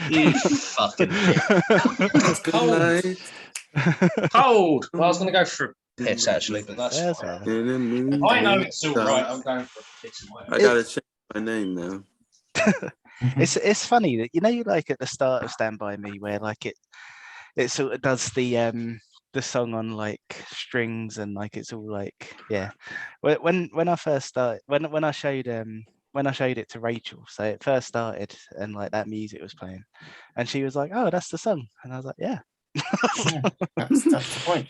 You fucking dick. Good Cold. night. Cold. Well, I was going to go for a piss, actually, but that's That's fine. right. I know it's all right. I'm going for a piss. I got to change my name now. It's funny that, you know, you like at the start of Stand By Me where like it sort of does the song on like strings and like it's all like, yeah. When I first started, when I showed it to Rachel, so it first started and like that music was playing and she was like, oh, that's the song, and I was like, yeah. That's the point.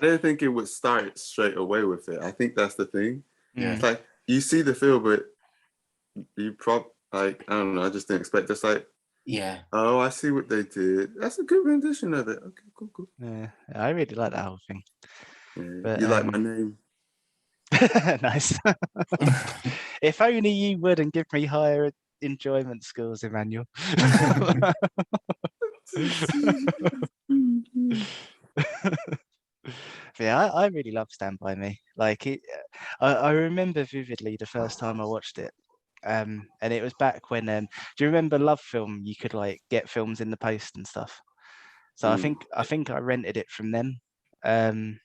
I didn't think it would start straight away with it. I think that's the thing. Yeah. It's like you see the feel, but you like, I don't know, I just didn't expect just like, Yeah. oh, I see what they did. That's a good rendition of it. Okay, cool. Yeah, I really like that whole thing. Yeah, But, you like my name? Nice. If only you would and give me higher enjoyment scores, Emmanuel. Yeah, I really love Stand By Me. Like I remember vividly the first time I watched it. And it was back when do you remember Love Film? You could like get films in the post and stuff. So I think I rented it from them. And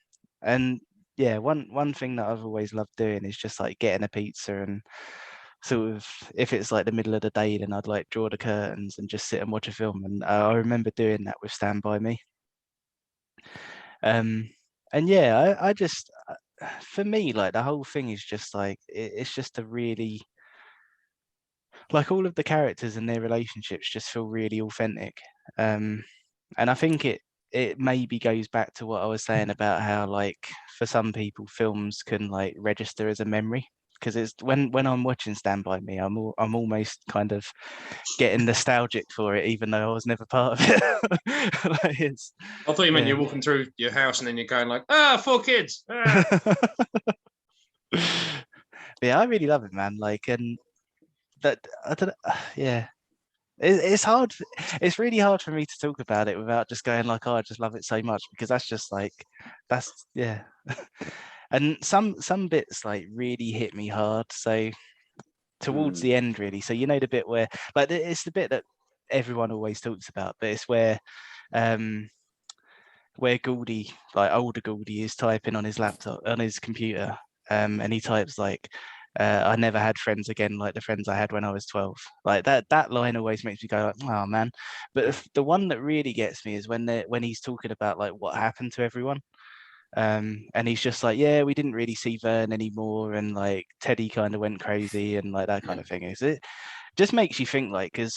yeah, one thing that I've always loved doing is just like getting a pizza and sort of, if it's like the middle of the day, then I'd like draw the curtains and just sit and watch a film. And I remember doing that with Stand By Me. And yeah, I just, for me, like the whole thing is just like it's just a really, like all of the characters and their relationships just feel really authentic. And I think it maybe goes back to what I was saying about how like for some people films can like register as a memory, because it's when I'm watching Stand By Me, I'm almost kind of getting nostalgic for it, even though I was never part of it. Like I thought you meant you're walking through your house and then you're going like, 4 kids. Ah. Yeah, I really love it, man. Like, and that I don't know, yeah. It's hard. It's really hard for me to talk about it without just going like, oh, I just love it so much, because that's just like, that's, yeah. And some bits like really hit me hard. So towards the end, really. So you know the bit where like it's the bit that everyone always talks about, but it's where Goldie, like older Goldie, is typing on his laptop, on his computer, and he types like, I never had friends again like the friends I had when I was 12. Like that line always makes me go like, oh man. But the one that really gets me is when he's talking about like what happened to everyone. And he's just like, yeah, we didn't really see Vern anymore, and like Teddy kind of went crazy and like that kind of thing. Is it just makes you think, like, because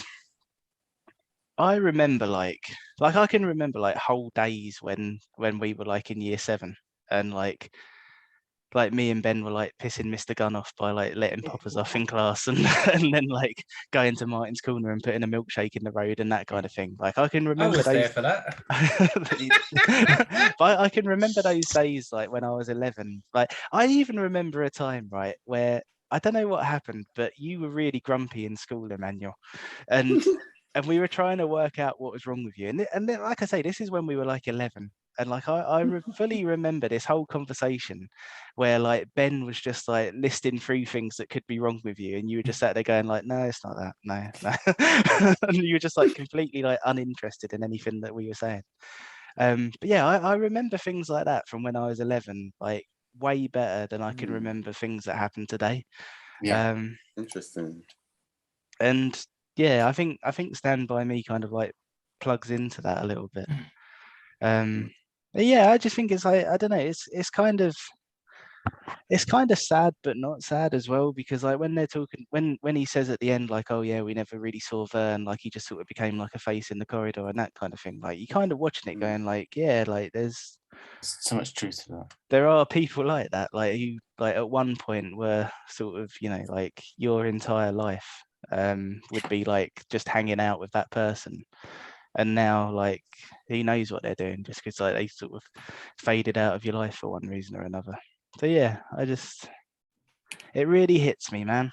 I remember like I can remember like whole days when we were like in year 7, and like me and Ben were like pissing Mr. Gunn off by like letting Poppers off in class, and and then like going to Martin's Corner and putting a milkshake in the road and that kind of thing. Like I can remember I was those there for that. But I can remember those days like when I was 11. Like I even remember a time, right, where I don't know what happened, but you were really grumpy in school, Emmanuel, and we were trying to work out what was wrong with you. And then, like I say, this is when we were like 11. And like fully remember this whole conversation where like Ben was just like listing through things that could be wrong with you, and you were just sat there going like, no, it's not that, no. And you were just like completely like uninterested in anything that we were saying. But yeah, I remember things like that from when I was 11, like way better than I can remember things that happened today. Yeah. Interesting. And yeah, I think Stand By Me kind of like plugs into that a little bit. But yeah, I just think it's like, I don't know, it's kind of sad but not sad as well, because like when they're talking, when he says at the end like, oh yeah, we never really saw Vern, like he just sort of became like a face in the corridor and that kind of thing, like you kind of watching it going like, yeah, like there's so much truth to that. There are people like that, like who like at one point were sort of, you know, like your entire life would be like just hanging out with that person, and now like who knows what they're doing, just because like they sort of faded out of your life for one reason or another. So yeah, it really hits me, man.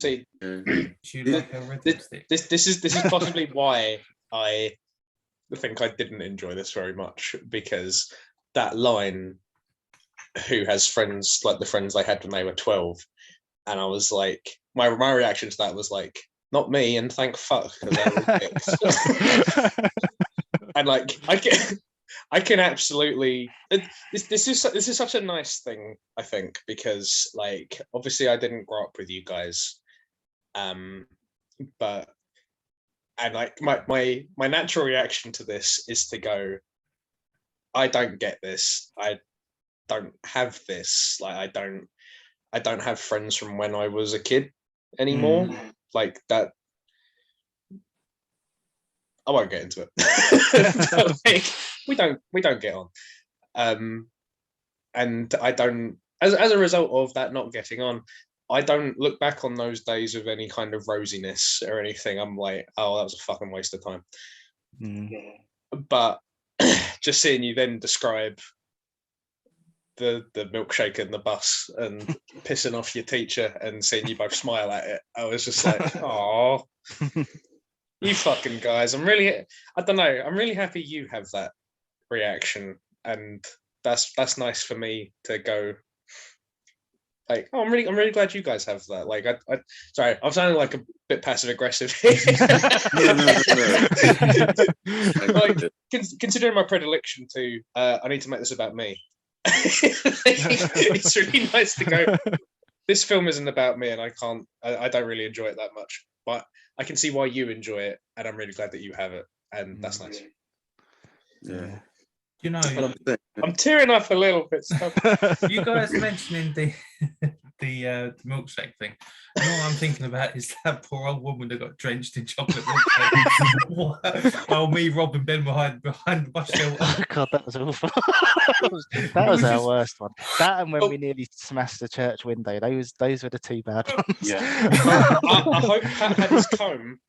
See, this is possibly why I think I didn't enjoy this very much, because that line, who has friends like the friends they had when they were 12, and I was like, my reaction to that was like, not me, and thank fuck, because I was picked. And like I can absolutely this is such a nice thing, I think, because like obviously I didn't grow up with you guys, but and like my natural reaction to this is to go, I don't get this, I don't have this, like I don't have friends from when I was a kid anymore. Like that, I won't get into it. But, like, we don't get on, and I don't. As a result of that not getting on, I don't look back on those days with any kind of rosiness or anything. I'm like, oh, that was a fucking waste of time. But just seeing you then describe the milkshake in the bus and pissing off your teacher and seeing you both smile at it, I was just like, oh. You fucking guys, I don't know, I'm really happy you have that reaction, and that's nice for me to go like, oh, I'm really glad you guys have that. Like I sorry, I'm sounding like a bit passive aggressive here. Like, considering my predilection to I need to make this about me. It's really nice to go, this film isn't about me, and I don't really enjoy it that much, but I can see why you enjoy it, and I'm really glad that you have it, and that's nice. Yeah. You know, I'm tearing up a little bit. you guys mentioning the milkshake thing. And all I'm thinking about is that poor old woman that got drenched in chocolate milkshake. While me, Rob, and Ben behind the bus shelter. Oh God, that was awful. that was our worst one. That and when we nearly smashed the church window. Those were the two bad ones. Yeah. I hope Pat had his comb.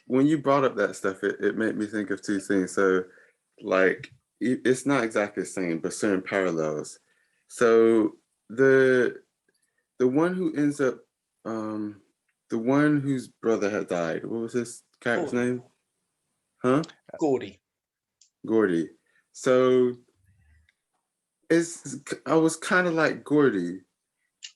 When you brought up that stuff, it made me think of two things. So, like, it's not exactly the same, but certain parallels. So the one who ends up, the one whose brother had died. What was his character's name? Huh? Gordy. So I was kind of like Gordy.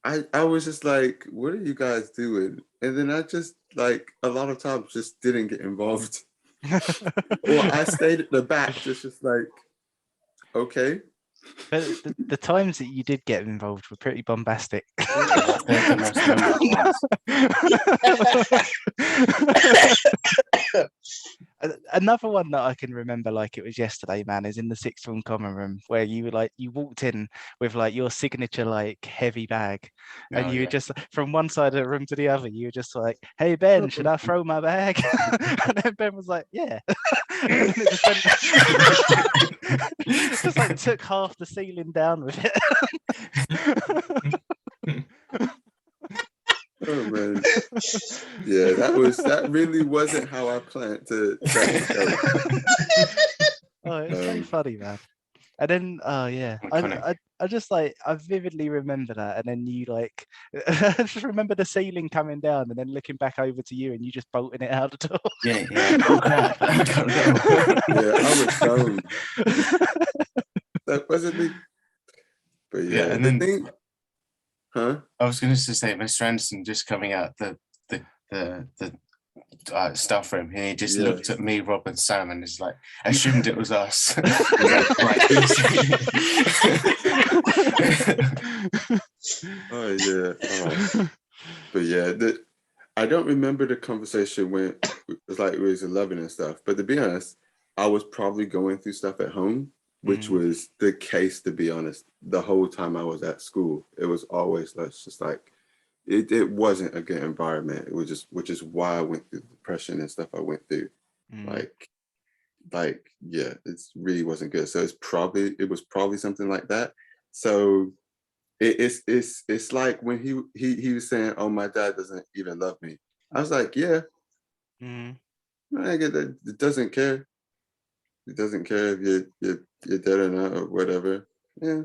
I was just like, what are you guys doing? And then I just, like, a lot of times just didn't get involved. Or I stayed at the back, just like, okay. But the times that you did get involved were pretty bombastic. Another one that I can remember like it was yesterday, man, is in the sixth form common room where you walked in with like your signature like heavy bag, and you were just from one side of the room to the other. You were just like, "Hey Ben, should I throw my bag?" And then Ben was like, "Yeah." And then it just like took half the ceiling down with it. Oh man, yeah, that really wasn't how I planned to. Oh, it's so funny, man. And then, oh yeah, I just like I vividly remember that, and then you like, I just remember the ceiling coming down, and then looking back over to you, and you just bolting it out the door. Yeah. Oh crap! Yeah, I was stoned. That wasn't me. But yeah, and then thing. Huh? I was going to say, Mr. Anderson just coming out the staff room, and he just looked at me, Rob, and Sam, and is like, assumed it was us. Oh yeah. Oh. But yeah, I don't remember the conversation when it was like it was 11 and stuff. But to be honest, I was probably going through stuff at home, which was the case, to be honest. The whole time I was at school, it was always just like, it wasn't a good environment. It was just, which is why I went through the depression and stuff I went through. Like, yeah, it really wasn't good. So it was probably something like that. So it's like when he was saying, "Oh, my dad doesn't even love me." I was like, yeah, I get that. It doesn't care. It doesn't care if you're dead or not or whatever. Yeah,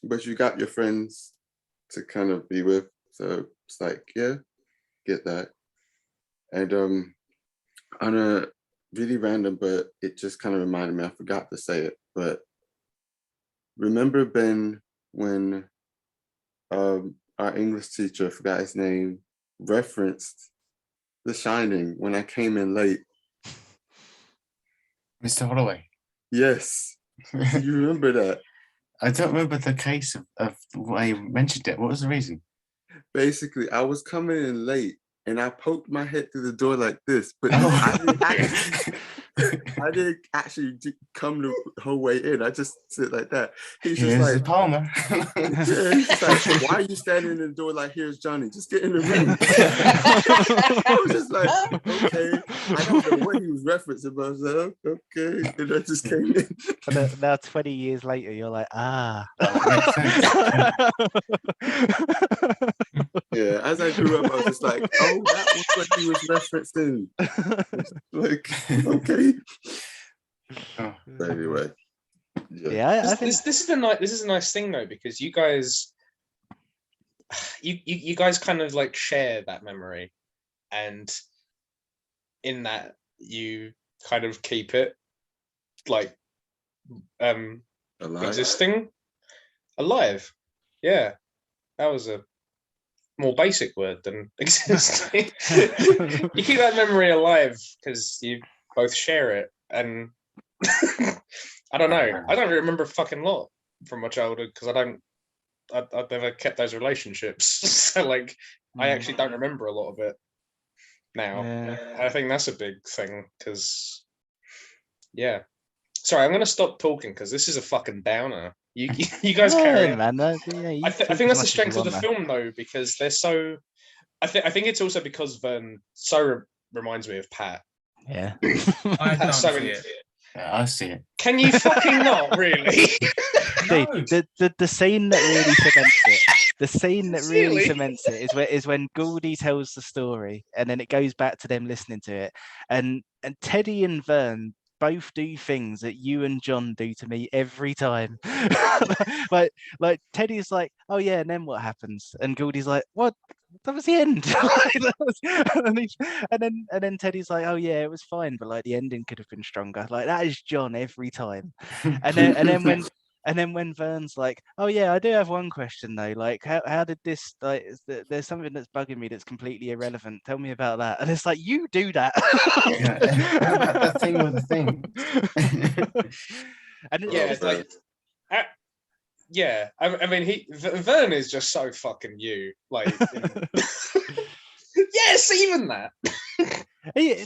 but you got your friends to kind of be with, so it's like, yeah, get that. And on a really random, but it just kind of reminded me. I forgot to say it, but remember Ben when our English teacher, I forgot his name, referenced The Shining when I came in late. Mr. Holloway. Yes. Do you remember that? I don't remember the case of why you mentioned it. What was the reason? Basically, I was coming in late and I poked my head through the door like this, but I didn't actually come the whole way in. I just sit like that. He's just Here's like, the Palmer. yeah, he's just like, why are you standing in the door like, here's Johnny? Just get in the room. I was just like, okay. I don't know what he was referencing, but I was like, okay. And I just came in. And now 20 years later, you're like, ah. Makes sense. Yeah, as I grew up, I was just like, oh, that was what he was referencing. Like, okay. Oh. But anyway. Yeah, I think This is a nice thing though, because you guys kind of like share that memory, and in that you kind of keep it like Alive. existing, alive. Yeah, that was a more basic word than existing. You keep that memory alive because you both share it, and I don't know. I don't remember a fucking lot from my childhood because I've never kept those relationships. So like, I actually don't remember a lot of it now. Yeah. I think that's a big thing because, yeah. Sorry, I'm gonna stop talking because this is a fucking downer. You guys carry on. man. I think that's the strength of the film though, because they're so. I think it's also because Vern so reminds me of Pat. Yeah. I don't So see it. Yeah, I see it. Can you fucking not really? Dude, the scene that really cements it. The scene that really Silly. cements it is when Goldie tells the story, and then it goes back to them listening to it, and Teddy and Vern both do things that you and John do to me every time. like Teddy's like, oh yeah, and then what happens? And Goldie's like, what? That was the end. and then Teddy's like, oh yeah, it was fine, but like the ending could have been stronger. Like that is John every time. And then when Vern's like, oh yeah, I do have one question though. Like, how did this? Like, there's something that's bugging me that's completely irrelevant. Tell me about that. And it's like, you do that. Yeah, that thing with the thing. And Yeah, it's it's like, yeah. I mean, Vern is just so fucking you. Like, yes, even that.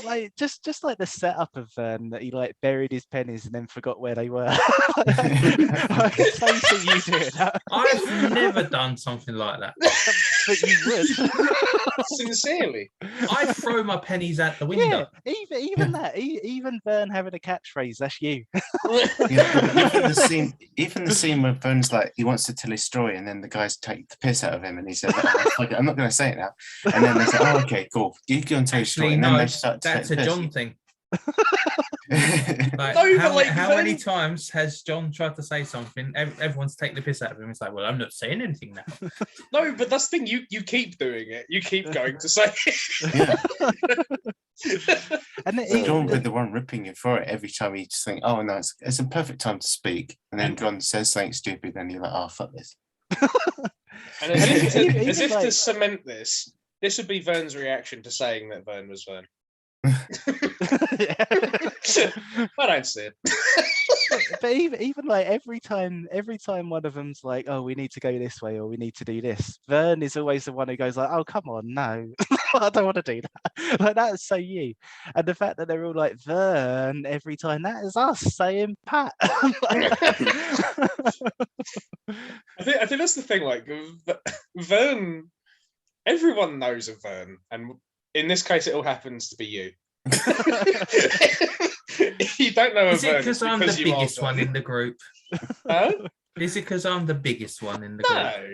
like just like the setup of that he like buried his pennies and then forgot where they were. I can so see you doing that. I've never done something like that. But you would. Sincerely. I throw my pennies out the window. Yeah, even that, even Vern having a catchphrase, that's you. Yeah, even the scene where Vern's like, he wants to tell his story, and then the guys take the piss out of him, and he said, I'm not going to say it now. And then they say, oh, okay, cool. You go and tell your story. And then they start to That's take a the John piss. thing. No, but How Vern- many times has John tried to say something? Everyone's taking the piss out of him. It's like, well, I'm not saying anything now. No, but that's the thing. You keep doing it. You keep going to say it. Yeah. And then John with the one ripping you for it every time you just think, oh no, it's a perfect time to speak. And then John says something stupid, and you're like, oh, fuck this. And as if like- to cement this would be Vern's reaction to saying that Vern was Vern. I don't see it. But even like every time one of them's like, oh, we need to go this way or we need to do this, Vern is always the one who goes like, oh, come on, no. I don't want to do that. Like that is so you. And the fact that they're all like Vern every time, that is us saying Pat. I think that's the thing. Like Vern, everyone knows of Vern, and in this case, it all happens to be you. You don't know Is of it Vern because I'm the biggest one in the group? Huh? Is it because I'm the biggest one in the group? No,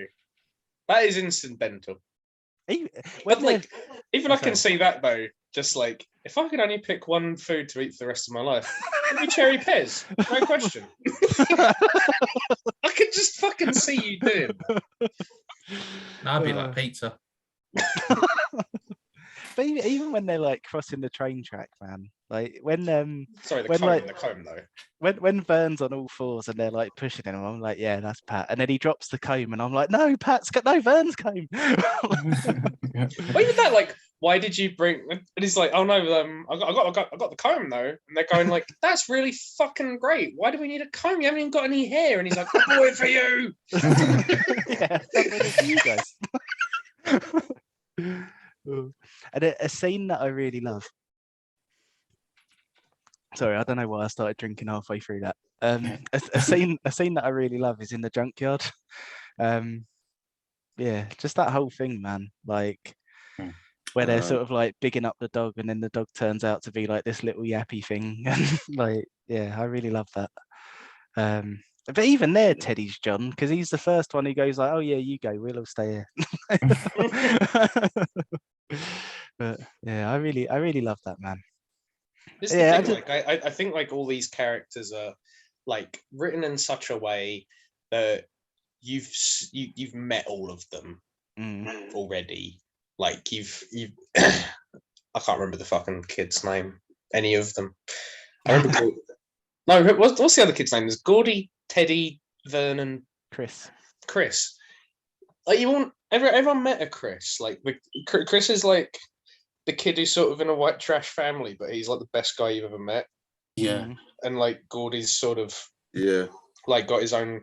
that is incidental. When But like, even I Sorry. can see that though. Just like, if I could only pick one food to eat for the rest of my life, it'd be cherry pez. No question. I could just fucking see you doing that. I'd be like pizza. But even when they're like crossing the train track, man, like when Sorry, the when comb, like the comb though. when Vern's on all fours and they're like pushing him, I'm like, yeah, that's Pat. And then he drops the comb, and I'm like, no, no, Vern's comb. Well, even that, like, why did you bring? And he's like, oh no, I got the comb though, and they're going like, that's really fucking great. Why do we need a comb? You haven't even got any hair. And he's like, I bought it for you. Yeah, I bought it for you guys. And a scene that I really love. Sorry, I don't know why I started drinking halfway through that. A scene that I really love is in the junkyard. Yeah, just that whole thing, man. Like where they're sort of like bigging up the dog, and then the dog turns out to be like this little yappy thing. And like, yeah, I really love that. But even there, Teddy's John, because he's the first one who goes like, "Oh yeah, you go. We'll all stay here." But yeah, I really love that, man. This is the thing, I think like all these characters are like written in such a way that you've met all of them already. Like you've I can't remember the fucking kid's name. Any of them? I remember. No, what's the other kid's name? There's Gordy, Teddy, Vernon, Chris. Like everyone met a Chris. Like Chris is like the kid who's sort of in a white trash family, but he's like the best guy you've ever met. Yeah. And like Gordy's sort of like got his own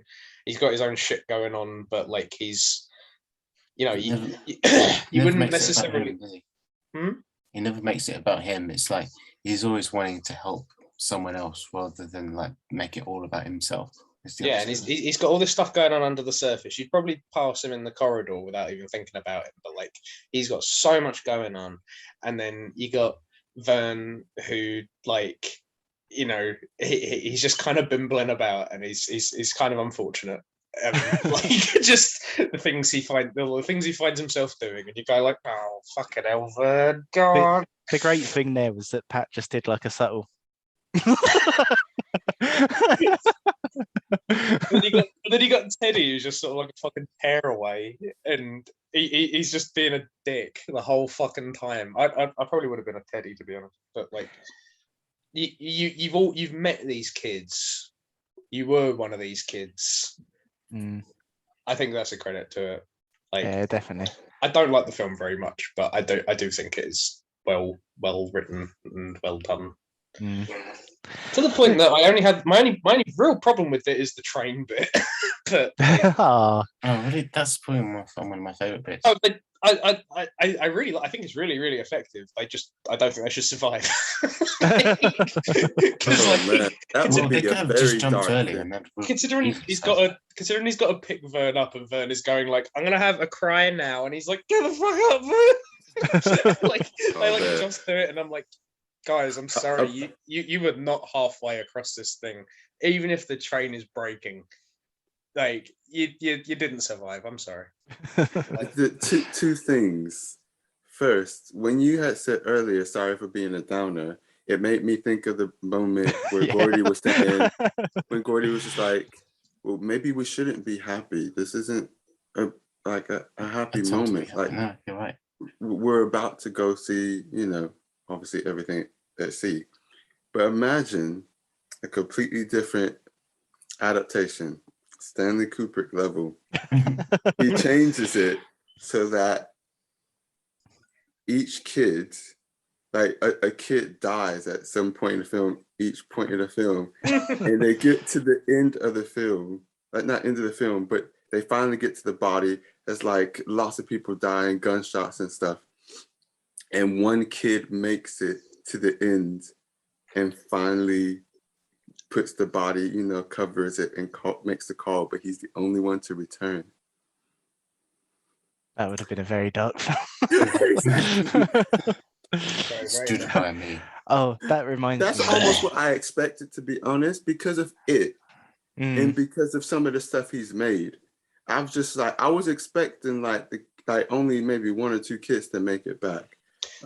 shit going on, but like he's, you know, you wouldn't necessarily. He never makes it about him. It's like he's always wanting to help someone else rather than like make it all about himself. Yeah, and he's got all this stuff going on under the surface. You'd probably pass him in the corridor without even thinking about it, but like he's got so much going on. And then you got Vern, who like, you know, he's just kind of bimbling about, and he's kind of unfortunate. Like just the things he finds himself doing, and you go like, oh fucking hell, Vern, God. The great thing there was that Pat just did like a subtle. then you got Teddy, who's just sort of like a fucking tearaway, and he's just being a dick the whole fucking time. I probably would have been a Teddy, to be honest, but like you've met these kids. You were one of these kids. I think that's a credit to it. Like, yeah, definitely. I don't like the film very much, but I do think it is well written and well done. To the point that I only had my only real problem with it is the train bit. But oh, really? That's probably one of my favorite bits. Oh, I think it's really effective. I don't think I should survive. Considering he's got to pick Vern up, and Vern is going like, I'm gonna have a cry now, and he's like, get the fuck up, Vern. Like just do it, and I'm like, guys, I'm sorry, you were not halfway across this thing, even if the train is breaking. Like you didn't survive. I'm sorry. The two things. First, when you had said earlier, sorry for being a downer, it made me think of the moment where Gordy was saying, when Gordy was just like, well, maybe we shouldn't be happy. This isn't a happy moment. Like, no, you're right. We're about to go see, obviously everything at sea. But imagine a completely different adaptation, Stanley Kubrick level. He changes it so that each kid, like a kid dies at some point in the film, each point in the film, and they get to the end of the film, like not end of the film, but they finally get to the body. There's like lots of people dying, gunshots and stuff. And one kid makes it to the end and finally puts the body, covers it and makes the call, but he's the only one to return. That would have been a very dark film. Stood by me. Oh, that reminds me. That's almost what I expected, to be honest, because of it and because of some of the stuff he's made. I was just like, I was expecting like only maybe one or two kids to make it back.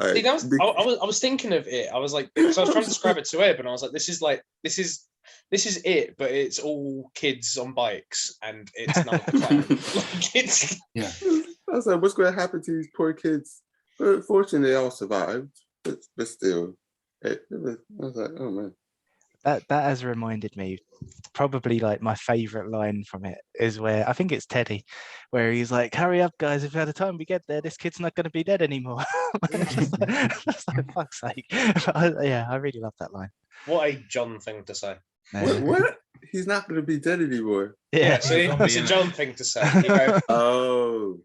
See, I was thinking of it. I was like, because I was trying to describe it to Eb, and I was like, this is it, but it's all kids on bikes, and it's not the clown. Like, I was like, what's going to happen to these poor kids? But fortunately, they all survived. But still, I was like, oh man. That has reminded me, probably like my favorite line from it is where I think it's Teddy, where he's like, "Hurry up, guys! If by the time we get there, this kid's not going to be dead anymore." Just like, fuck's sake. I really love that line. What a John thing to say. What? He's not going to be dead anymore. Yeah, see, zombie, it's a innit? John thing to say. You go, Oh.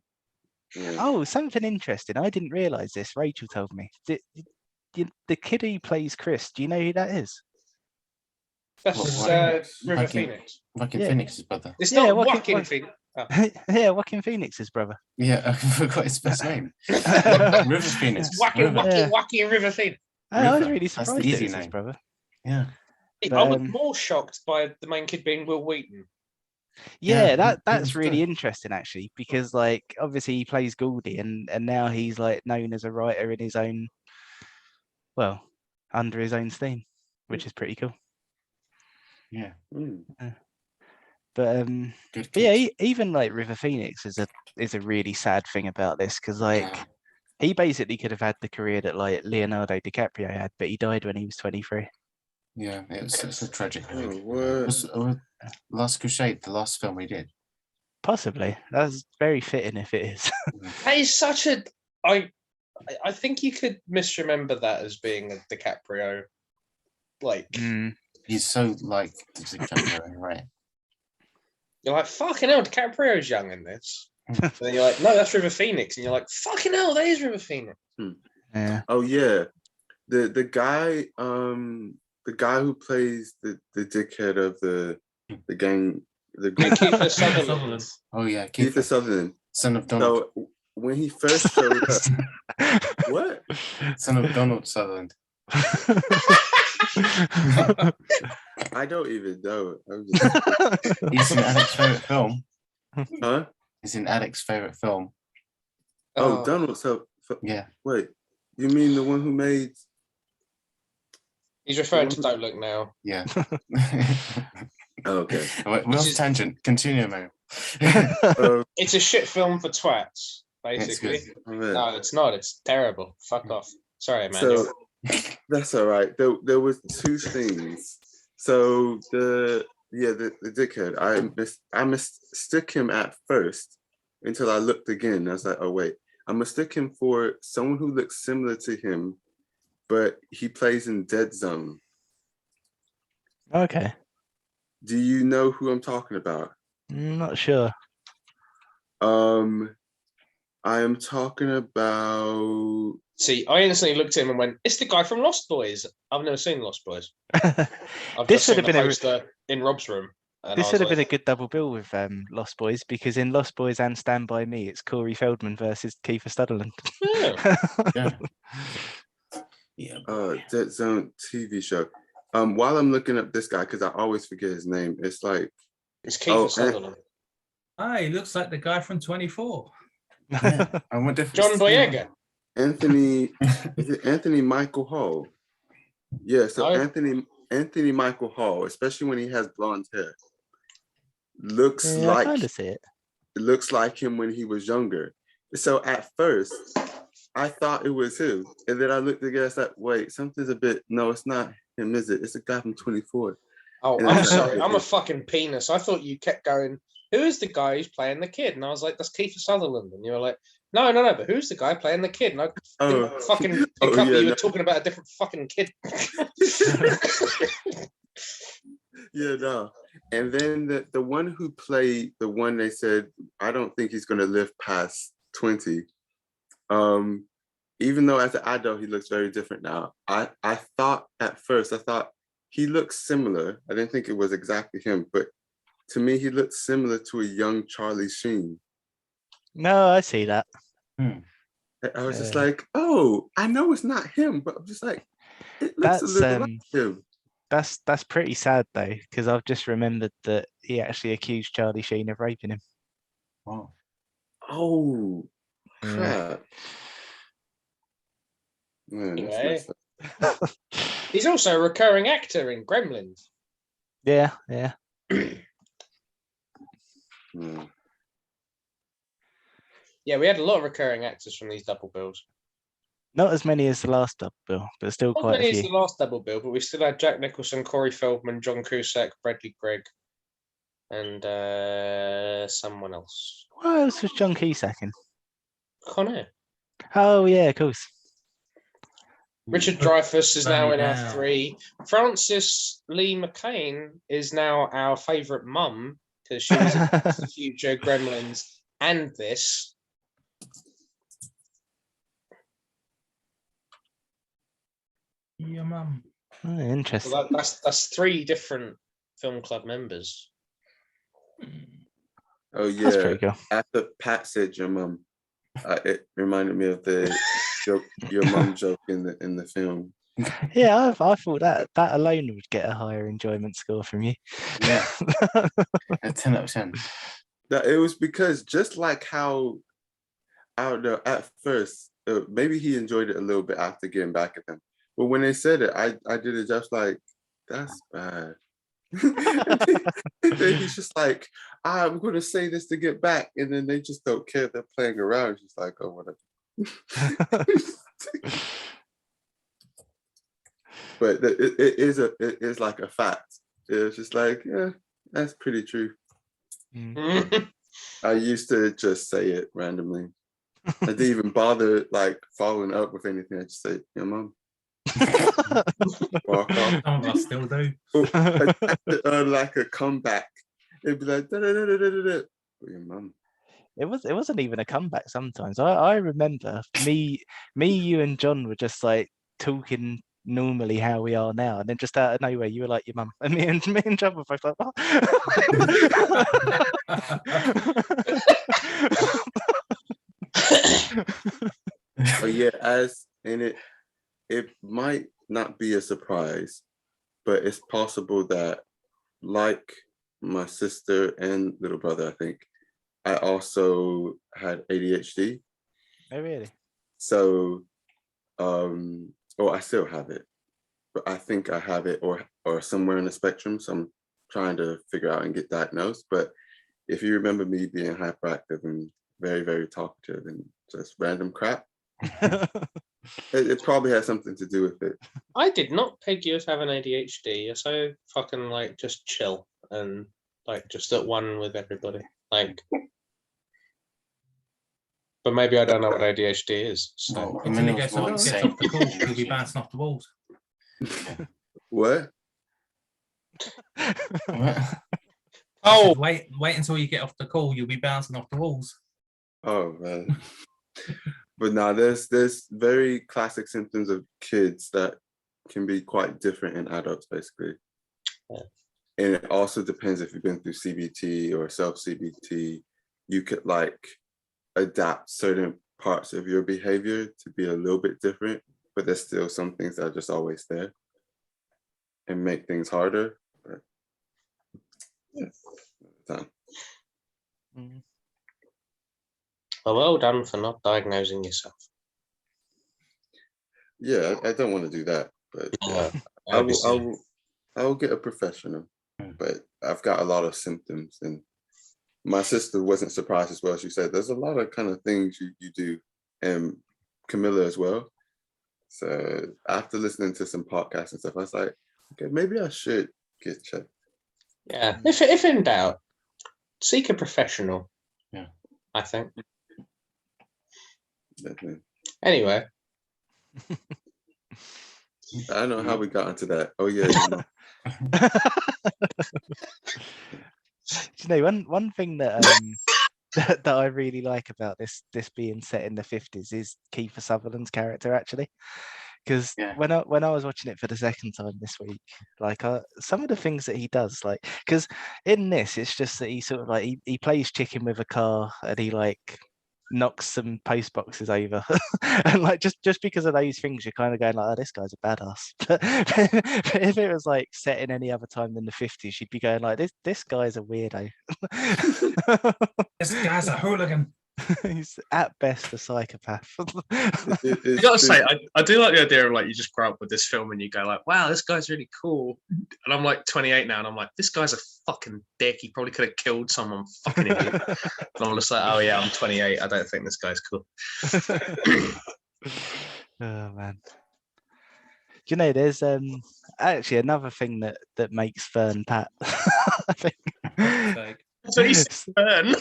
Yeah. Oh, something interesting. I didn't realize this. Rachel told me. The kid who plays Chris, do you know who that is? that's What? River Fucking- Phoenix. Fucking Yeah. Phoenix's brother. It's Yeah, not Joaquin- Joaquin Phoenix. Yeah, Joaquin Phoenix's brother. Yeah, I forgot his first name. I River Phoenix. It's Joaquin, River. Yeah. Joaquin River Phoenix. was River. really That's the surprised it easy was his name. brother. Yeah. But, I was more shocked by the main kid being Will Wheaton. Yeah, Yeah, that's that's really good. interesting actually, because like obviously he plays Goldie and now he's like known as a writer in his own, well, under his own steam, which is pretty cool. Yeah. Mm. But Good But yeah, kids. even like River Phoenix is a really sad thing about this, because like he basically could have had the career that like Leonardo DiCaprio had, but he died when he was 23. Yeah, it's a tragic Oh, thing. what? Was Last Crusade the last film we did? Possibly. That's very fitting if it is. That is such a. I think you could misremember that as being a DiCaprio. Like, He's so like DiCaprio, right? you're like, fucking hell, DiCaprio's young in this. And then you're like, no, that's River Phoenix. And you're like, fucking hell, that is River Phoenix. Yeah. Oh yeah, the guy who plays the dickhead of the gang, the group, Kiefer Sutherland. Oh yeah, Kiefer Sutherland. son of Donald. So when he first showed up, what? Son of Donald Sutherland. I don't even know. I'm just, He's in Alec's favorite film. huh? He's in Alec's favorite film. Oh, Donald. So Yeah. wait, you mean the one who made? He's referring to Don't Look Now. Yeah. Oh, okay. We're off tangent. Continue, man. It's a shit film for twats, It's basically. good. Oh, man. No, it's not. It's terrible. Fuck off. Sorry, Emmanuel. So that's all right. There was two things. So the dickhead. I mistook him at first until I looked again. I was like, oh wait, I mistook him for someone who looks similar to him, but he plays in Dead Zone. Okay. Do you know who I'm talking about? I'm not sure. I am talking about. See, I instantly looked at him and went, it's the guy from Lost Boys. I've never seen Lost Boys. I've This just would seen have the been poster in Rob's room. And This I would was have been a like, good double bill with Lost Boys, because in Lost Boys and Stand By Me, it's Corey Feldman versus Kiefer Sutherland. yeah. Yeah. Dead Zone TV show. While I'm looking up this guy, because I always forget his name, it's like It's Kiefer Sutherland. Ah, he looks like the guy from 24. Yeah. And what difference? John Boyega. Anthony. Is it Anthony Michael Hall? Yeah, so Oh. Anthony Michael Hall, especially when he has blonde hair, looks Yeah, I like kind of see it. it looks like him when he was younger. So at first, I thought it was him, and then I looked again. I was like, "Wait, something's a bit. No, it's not him, is it? It's a guy from 24." Oh, And I'm it's sorry. like- I'm a fucking penis. I thought you kept going, who is the guy who's playing the kid? And I was like, that's Kiefer Sutherland. And you were like, no, but who's the guy playing the kid? And I didn't fucking pick up that you were talking about a different fucking kid. Yeah, no. And then the one who played the one they said, I don't think he's gonna live past 20. Even though as an adult he looks very different now. I thought at first, he looks similar. I didn't think it was exactly him, but to me he looked similar to a young Charlie Sheen. No, I see that. I was just like, oh, I know it's not him, but I'm just like, it looks a That's little like him. that's pretty sad though, because I've just remembered that he actually accused Charlie Sheen of raping him. Wow. Oh, Yeah. crap. Man, that's Anyway. messed up. He's also a recurring actor in Gremlins. Yeah. Hmm. Yeah, we had a lot of recurring actors from these double bills. Not as many as the last double bill, but still Not quite a many as few. the last double bill, but we still had Jack Nicholson, Corey Feldman, John Cusack, Bradley Gregg, and someone else. What else was John Cusack in? Con Air. Oh yeah, of course. Richard Put Dreyfuss is now Bunny in our down. 3. Frances Lee McCain is now our favourite mum because she was in Back to the Future, Gremlins, and this. Your mum. Oh, interesting. Well, that's 3 different film club members. Oh That's yeah. pretty cool. After Pat said your mum, it reminded me of the joke, your mum joke in the film. Yeah, I thought that alone would get a higher enjoyment score from you. Yeah. A 10 out of 10. That it was because just like how, I don't know, at first maybe he enjoyed it a little bit after getting back at them, but when they said it, I did it just like, that's bad. And then he's just like, I'm going to say this to get back, and then they just don't care. They're playing around. She's like, oh, whatever. But it is like a fact. It's just like, yeah, that's pretty true. I used to just say it randomly. I didn't even bother like following up with anything. I just say, your mom. Walk off. Some of us still do. Like a comeback. It'd be like, da-da-da-da-da-da. Your mom. It wasn't even a comeback sometimes. I remember me, you and John were just like talking normally how we are now, and then just out of nowhere you were like your mum, and me and John were both like, what? Oh yeah, it might not be a surprise, but it's possible that, like my sister and little brother, I think I also had ADHD. Oh really? So I still have it, but I think I have it or somewhere in the spectrum. So I'm trying to figure out and get diagnosed. But if you remember me being hyperactive and very, very talkative and just random crap, it probably has something to do with it. I did not peg you as having ADHD. You're so fucking like just chill and like just at one with everybody. Like, but maybe I don't know what ADHD is. So. Well, Until he gets what off say. the call, he'll be bouncing off the walls. What? Oh, Wait until you get off the call, you'll be bouncing off the walls. Oh man. But now there's very classic symptoms of kids that can be quite different in adults, basically. Yeah. And it also depends if you've been through CBT or self-CBT. You could like adapt certain parts of your behavior to be a little bit different, but there's still some things that are just always there and make things harder. But yeah, done. Well done for not diagnosing yourself. Yeah, I don't want to do that, but I will get a professional. But I've got a lot of symptoms, and my sister wasn't surprised as well. She said there's a lot of kind of things you do, and Camilla as well. So after listening to some podcasts and stuff, I was like, okay, maybe I should get checked. Yeah, if in doubt, seek a professional. Yeah, I think. Definitely. Anyway, I don't know how we got into that. Oh yeah. You know, one thing that that I really like about this being set in the 50s is Kiefer Sutherland's character, actually, because when I was watching it for the second time this week, like some of the things that he does, like, because in this it's just that he sort of like he plays chicken with a car and he like knocks some post boxes over and like just because of those things you're kind of going like, oh, this guy's a badass. But if it was like set in any other time than the 50s, you'd be going like, this guy's a weirdo. This guy's a hooligan. He's at best a psychopath. I gotta say, I do like the idea of like you just grow up with this film and you go like, wow, this guy's really cool. And I'm like 28 now, and I'm like, this guy's a fucking dick. He probably could have killed someone. Fucking idiot. And I'm just like, oh yeah, I'm 28. I don't think this guy's cool. Oh man. Do you know there's actually another thing that makes Fern Pat, I think. So he's Fern.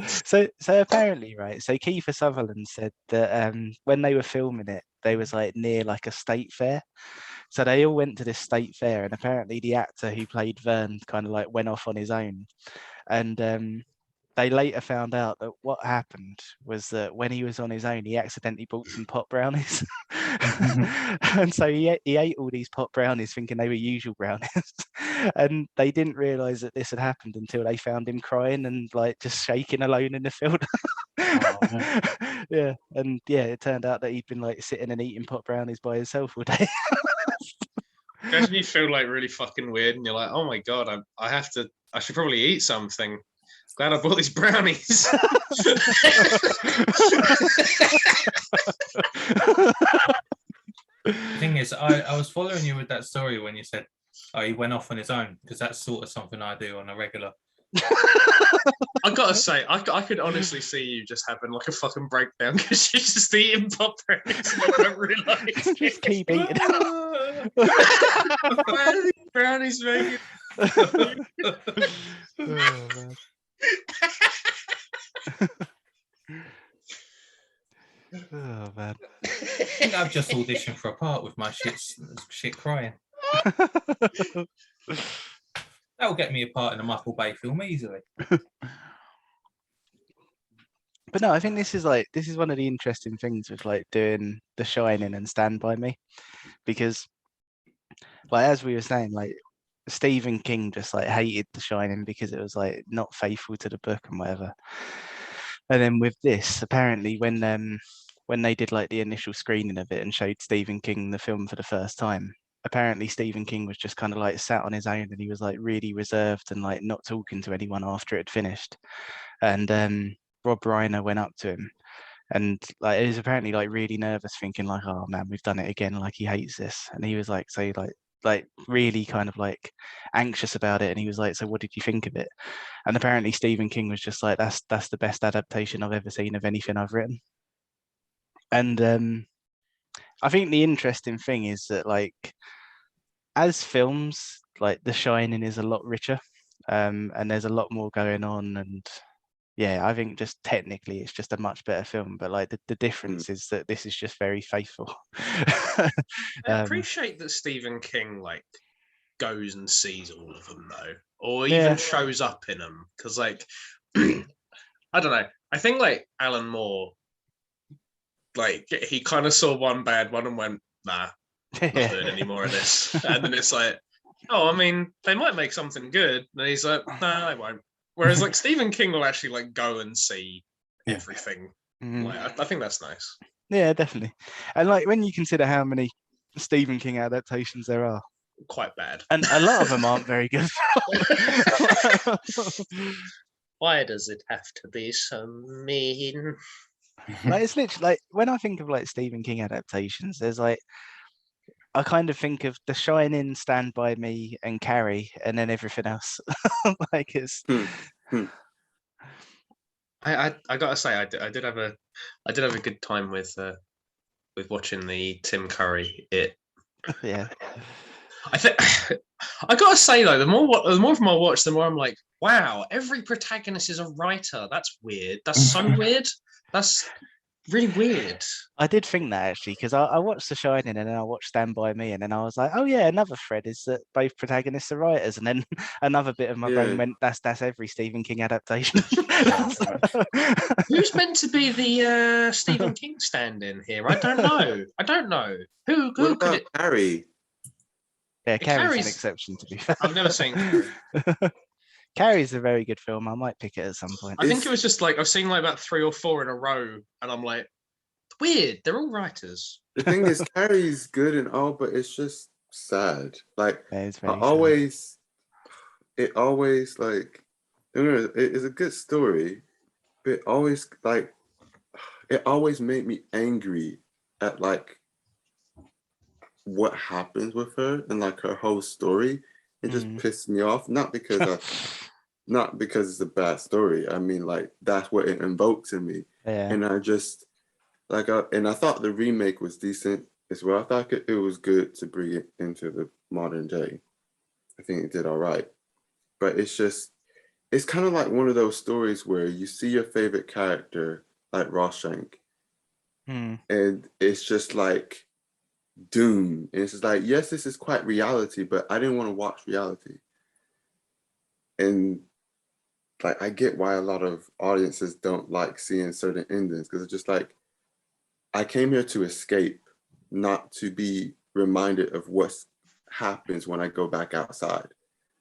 So apparently, right, so Kiefer Sutherland said that when they were filming it, they was like near like a state fair. So they all went to this state fair, and apparently the actor who played Vern kind of like went off on his own. And they later found out that what happened was that when he was on his own, he accidentally bought some pot brownies. And so he ate all these pot brownies thinking they were usual brownies. And they didn't realize that this had happened until they found him crying and like just shaking alone in the field. Yeah. And yeah, it turned out that he'd been like sitting and eating pot brownies by himself all day. Imagine you feel like really fucking weird and you're like, oh my God, I should probably eat something. Glad I bought these brownies. The thing is, I was following you with that story when you said, oh, he went off on his own, because that's sort of something I do on a regular. I gotta say, I could honestly see you just having like a fucking breakdown because you're just eating pop brownies and you don't realise. Just keep eating. Why are these brownies making? Oh, man. Oh man. I think I've just auditioned for a part with my shit crying. That'll get me a part in a Michael Bay film easily. But no, I think this is one of the interesting things with like doing The Shining and Stand By Me, because like as we were saying, like Stephen King just like hated The Shining because it was like not faithful to the book and whatever. And then with this, apparently when they did like the initial screening of it and showed Stephen King the film for the first time, apparently Stephen King was just kind of like sat on his own and he was like really reserved and like not talking to anyone after it had finished. And Rob Reiner went up to him and like he was apparently like really nervous, thinking like, oh man, we've done it again, like he hates this. And he was like, so like really kind of like anxious about it, and he was like, so what did you think of it? And apparently Stephen King was just like, that's the best adaptation I've ever seen of anything I've written. And I think the interesting thing is that like as films, like The Shining is a lot richer, and there's a lot more going on, and yeah, I think just technically it's just a much better film, but like the difference is that this is just very faithful. I appreciate that Stephen King like goes and sees all of them though, or even shows up in them, because like I don't know, I think like Alan Moore, like he kind of saw one bad one and went, nah, not doing any more of this. And then it's like, oh, I mean, they might make something good. And he's like, no, they won't. Whereas like Stephen King will actually like go and see everything. Like, I think that's nice. Yeah, definitely. And like when you consider how many Stephen King adaptations there are, quite bad. And a lot of them aren't very good. Why does it have to be so mean? Like it's literally like when I think of like Stephen King adaptations, there's like I kind of think of The Shining, Stand By Me, and Carrie, and then everything else. Like it's. I gotta say I did have a good time with watching the Tim Curry It. Yeah. I think I gotta say though, the more of them I watch, the more I'm like, wow, every protagonist is a writer. That's weird. That's so weird. That's really weird. I did think that actually, because I watched The Shining and then I watched Stand By Me, and then I was like, oh yeah, another thread is that both protagonists are writers, and then another bit of my brain went, that's every Stephen King adaptation. Who's meant to be the Stephen King stand-in here? I don't know. Who could it? Carrie. Yeah, Carrie's an exception, to be fair. I've never seen Carrie. Carrie's a very good film. I might pick it at some point. I think it was just like I've seen like about 3 or 4 in a row, and I'm like, weird. They're all writers. The thing is, Carrie's good and all, but it's just sad. Like it always like it's a good story, but it always made me angry at like what happens with her and like her whole story. It just pissed me off, not because it's a bad story. I mean, like that's what it invokes in me, and I just Like, and I thought the remake was decent as well. I thought it was good to bring it into the modern day. I think it did all right, but it's kind of like one of those stories where you see your favorite character, like Roshank, and it's just like doom. And it's just like, yes, this is quite reality, but I didn't want to watch reality. And like, I get why a lot of audiences don't like seeing certain endings, because it's just like, I came here to escape, not to be reminded of what happens when I go back outside.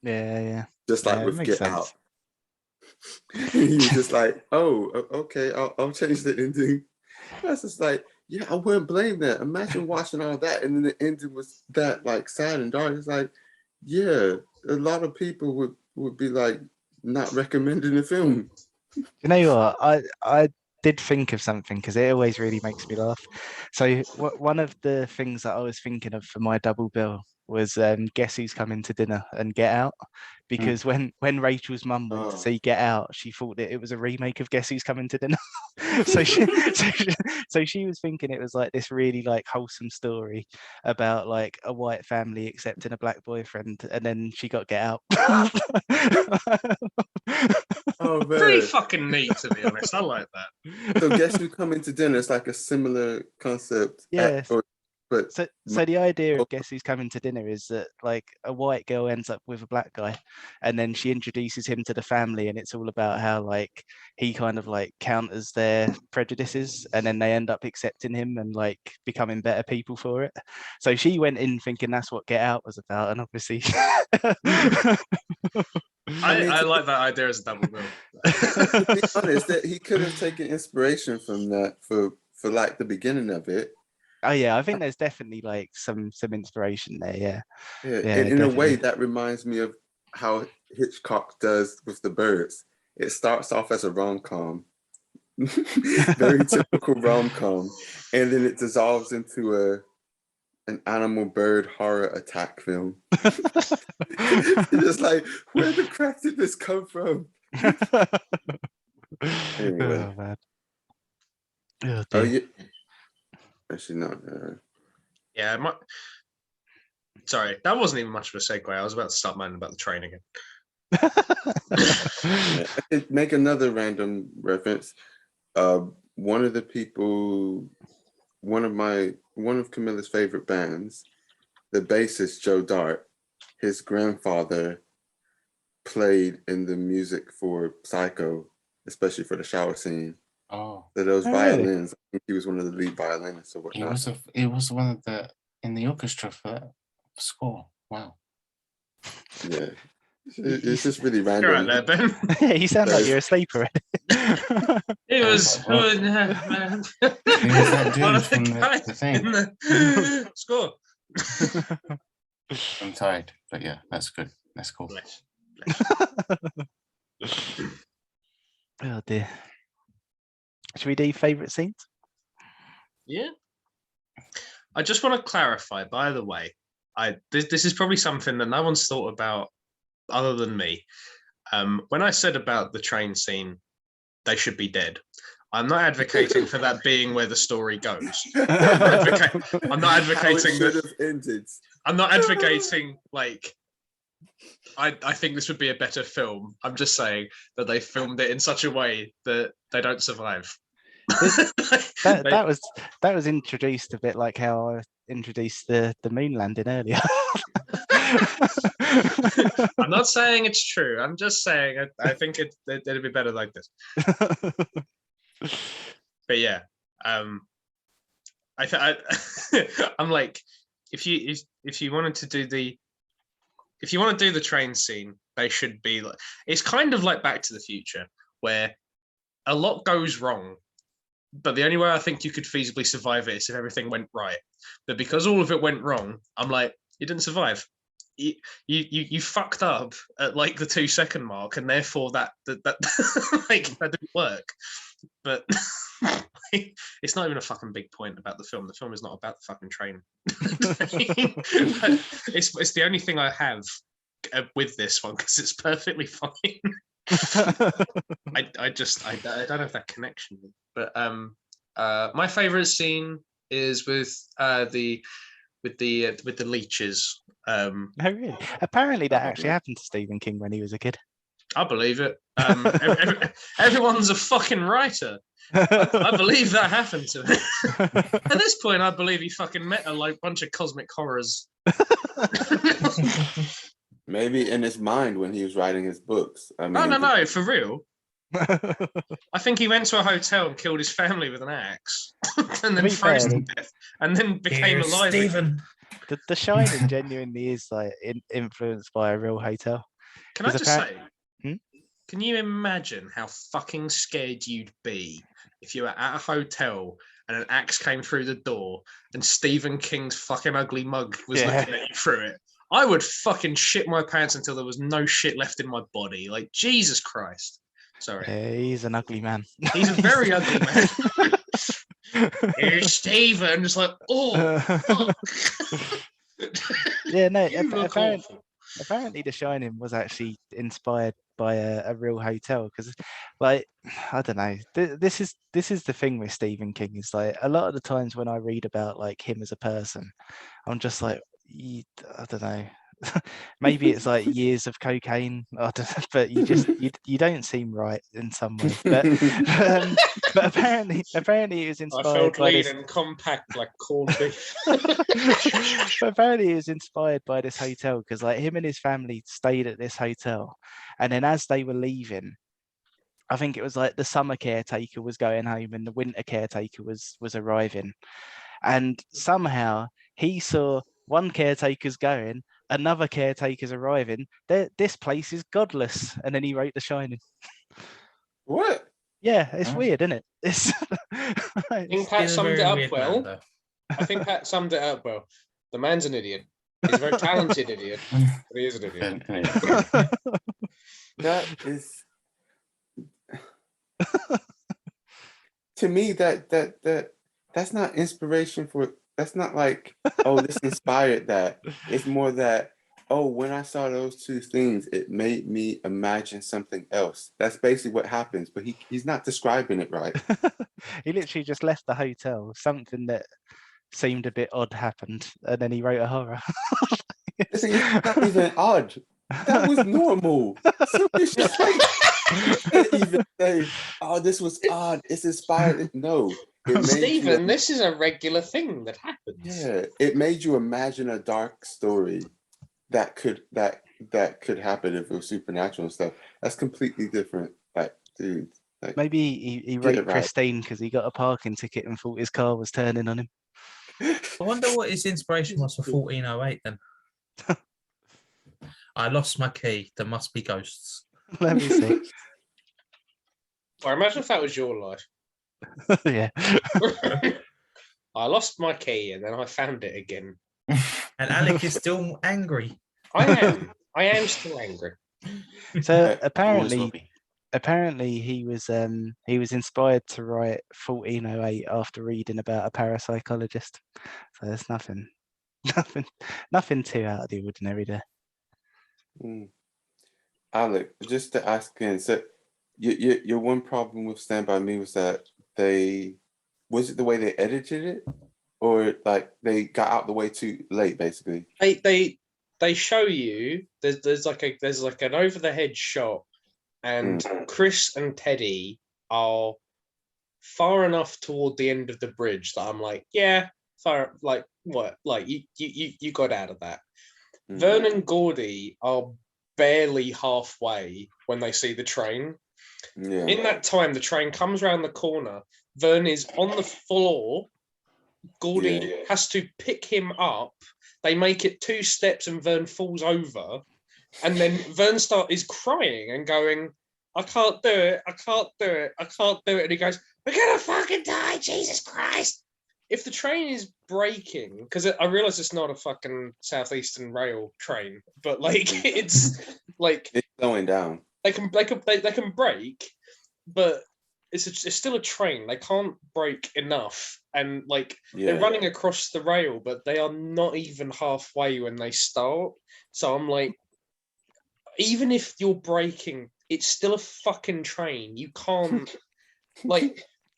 Yeah. Just like Yeah, it with makes Get sense. Out. He was just like, oh, okay, I'll change the ending. That's just like, yeah, I wouldn't blame that. Imagine watching all that and then the ending was that like sad and dark. It's like, yeah, a lot of people would be like not recommending the film. You know what? I did think of something because it always really makes me laugh. So one of the things that I was thinking of for my double bill was Guess Who's Coming to Dinner and Get Out, because when Rachel's mum went to see Get Out, she thought that it was a remake of Guess Who's Coming to Dinner. so she was thinking it was like this really like wholesome story about like a white family accepting a black boyfriend, and then she got Get Out. Oh, Pretty man. fucking neat, to be honest. I like that. So Guess Who's Coming to Dinner is like a similar concept. Yes. But so the idea of Guess Who's Coming to Dinner is that like a white girl ends up with a black guy, and then she introduces him to the family, and it's all about how like he kind of like counters their prejudices, and then they end up accepting him and like becoming better people for it. So she went in thinking that's what Get Out was about, and obviously I like that idea as a double bill. to be honest, that he could have taken inspiration from that for like the beginning of it. Oh yeah, I think there's definitely like some inspiration there. Yeah, and in a way that reminds me of how Hitchcock does with The Birds. It starts off as a rom-com, very typical rom-com, and then it dissolves into an animal bird horror attack film. It's like, where the crap did this come from? Anyway. Oh man. Oh, Oh, dear. yeah. Actually, not. Yeah, sorry, that wasn't even much of a segue. I was about to start moaning about the train again. I could make another random reference. One of the people, one of Camilla's favorite bands, the bassist Joe Dart, his grandfather played in the music for Psycho, especially for the shower scene. Oh, So those really? violins, I think he was one of the lead violinists or whatnot. It was one of the in the orchestra for that score. Wow. Yeah. It's just really random. You're right there, Ben. Yeah, you sound like you're asleep already. It was. What? Man. Who was that One dude of from guys the thing? in the score. I'm tired, but yeah, that's good. That's cool. Bless. Oh dear. Should we do favourite scenes? Yeah. I just want to clarify, by the way, this is probably something that no one's thought about other than me. When I said about the train scene, they should be dead. I'm not advocating for that being where the story goes. I'm not advocating that. I'm not advocating like I think this would be a better film. I'm just saying that they filmed it in such a way that they don't survive. That was introduced a bit like how I introduced the moon landing earlier. I'm not saying it's true. I'm just saying I think it'd be better like this. But yeah, I'm like, if you wanted to do if you want to do the train scene, they should be like, it's kind of like Back to the Future, where a lot goes wrong, but the only way I think you could feasibly survive it is if everything went right. But because all of it went wrong, I'm like, you didn't survive. You fucked up at like the 2-second mark, and therefore that like that didn't work. But it's not even a fucking big point about the film. The film is not about the fucking train. It's the only thing I have with this one, because it's perfectly fine. I don't have that connection, but My favorite scene is with the leeches. Oh, really? Apparently, that actually happened to Stephen King when he was a kid. I believe it. Everyone's a fucking writer. I believe that happened to him. At this point, I believe he fucking met a bunch of cosmic horrors. Maybe in his mind when he was writing his books. I mean, no, for real. I think he went to a hotel and killed his family with an axe, and then froze to death, and then became alive. Stephen. The Shining genuinely is like influenced by a real hotel. Can I just say? Hmm? Can you imagine how fucking scared you'd be if you were at a hotel and an axe came through the door and Stephen King's fucking ugly mug was looking at you through it? I would fucking shit my pants until there was no shit left in my body. Like, Jesus Christ. Sorry. Yeah, he's an ugly man. He's a very ugly man. Here's Stephen. Just like, oh, fuck. Yeah, no, You look awful. apparently The Shining was actually inspired by a real hotel, because like, I don't know, this is the thing with Stephen King, is like a lot of the times when I read about like him as a person, I'm just like, I don't know. Maybe it's like years of cocaine, I don't know, but you don't seem right in some way. But apparently it was I inspired felt by lean this. and compact like corned beef. But apparently he was inspired by this hotel, because like him and his family stayed at this hotel, and then as they were leaving, I think it was like the summer caretaker was going home and the winter caretaker was arriving, and somehow he saw one caretaker's going, another caretaker's arriving. This place is godless, and then he wrote The Shining. What? Yeah, it's weird, isn't it? It's I think Pat summed it up well. I think Pat summed it up well. The man's an idiot. He's a very talented idiot, but he is an idiot. That is, to me, that's not inspiration for. That's not like, oh, this inspired that. It's more that, oh, when I saw those two things, it made me imagine something else. That's basically what happens, but he's not describing it right. He literally just left the hotel. Something that seemed a bit odd happened, and then he wrote a horror. It's not even odd. That was normal. So it's just like, you can't even say, oh, this was odd. It's inspired. No. Stephen, this is a regular thing that happens. Yeah, it made you imagine a dark story that could happen if it was supernatural and stuff. That's completely different. Like, dude. Like, maybe he wrote Christine because he got a parking ticket and thought his car was turning on him. I wonder what his inspiration was for 1408 then. I lost my key. There must be ghosts. Let me see. Well, imagine if that was your life. Yeah. I lost my key and then I found it again. And Alec is still angry. I am still angry. So apparently he was inspired to write 1408 after reading about a parapsychologist. So there's nothing too out of the ordinary there. Alec, just to ask again, so your one problem with Stand By Me was that was it the way they edited it, or like they got out the way too late, basically? They show you there's like an over the head shot, and Chris and Teddy are far enough toward the end of the bridge that I'm like, yeah, far, like what, like you got out of that. Vern and Gordy are barely halfway when they see the train. Yeah. In that time, the train comes around the corner. Vern is on the floor. Gordy has to pick him up. They make it 2 steps and Vern falls over. And then Vern is crying and going, I can't do it. I can't do it. I can't do it. And he goes, we're going to fucking die. Jesus Christ. If the train is braking, because I realize it's not a fucking Southeastern Rail train, but like it's going down. They can brake, but it's still a train. They can't brake enough, and they're running across the rail, but they are not even halfway when they start. So I'm like, even if you're braking, it's still a fucking train. You can't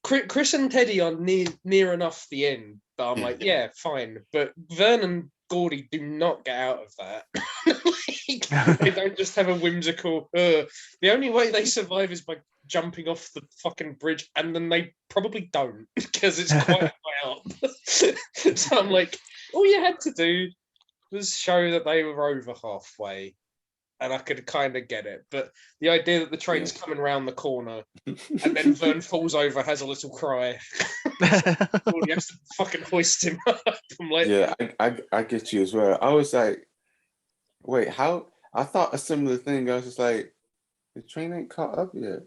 Chris and Teddy are near enough the end that I'm like, yeah, fine. But Vern and Gordy do not get out of that. Like, they don't just have a whimsical. The only way they survive is by jumping off the fucking bridge, and then they probably don't because it's quite high up. So I'm like, all you had to do was show that they were over halfway. And I could kind of get it, but the idea that the train's coming around the corner and then Vern falls over, has a little cry, he has to fucking hoist him up. I'm like, yeah, I get you as well. I was like, wait, how? I thought a similar thing. I was just like, the train ain't caught up yet.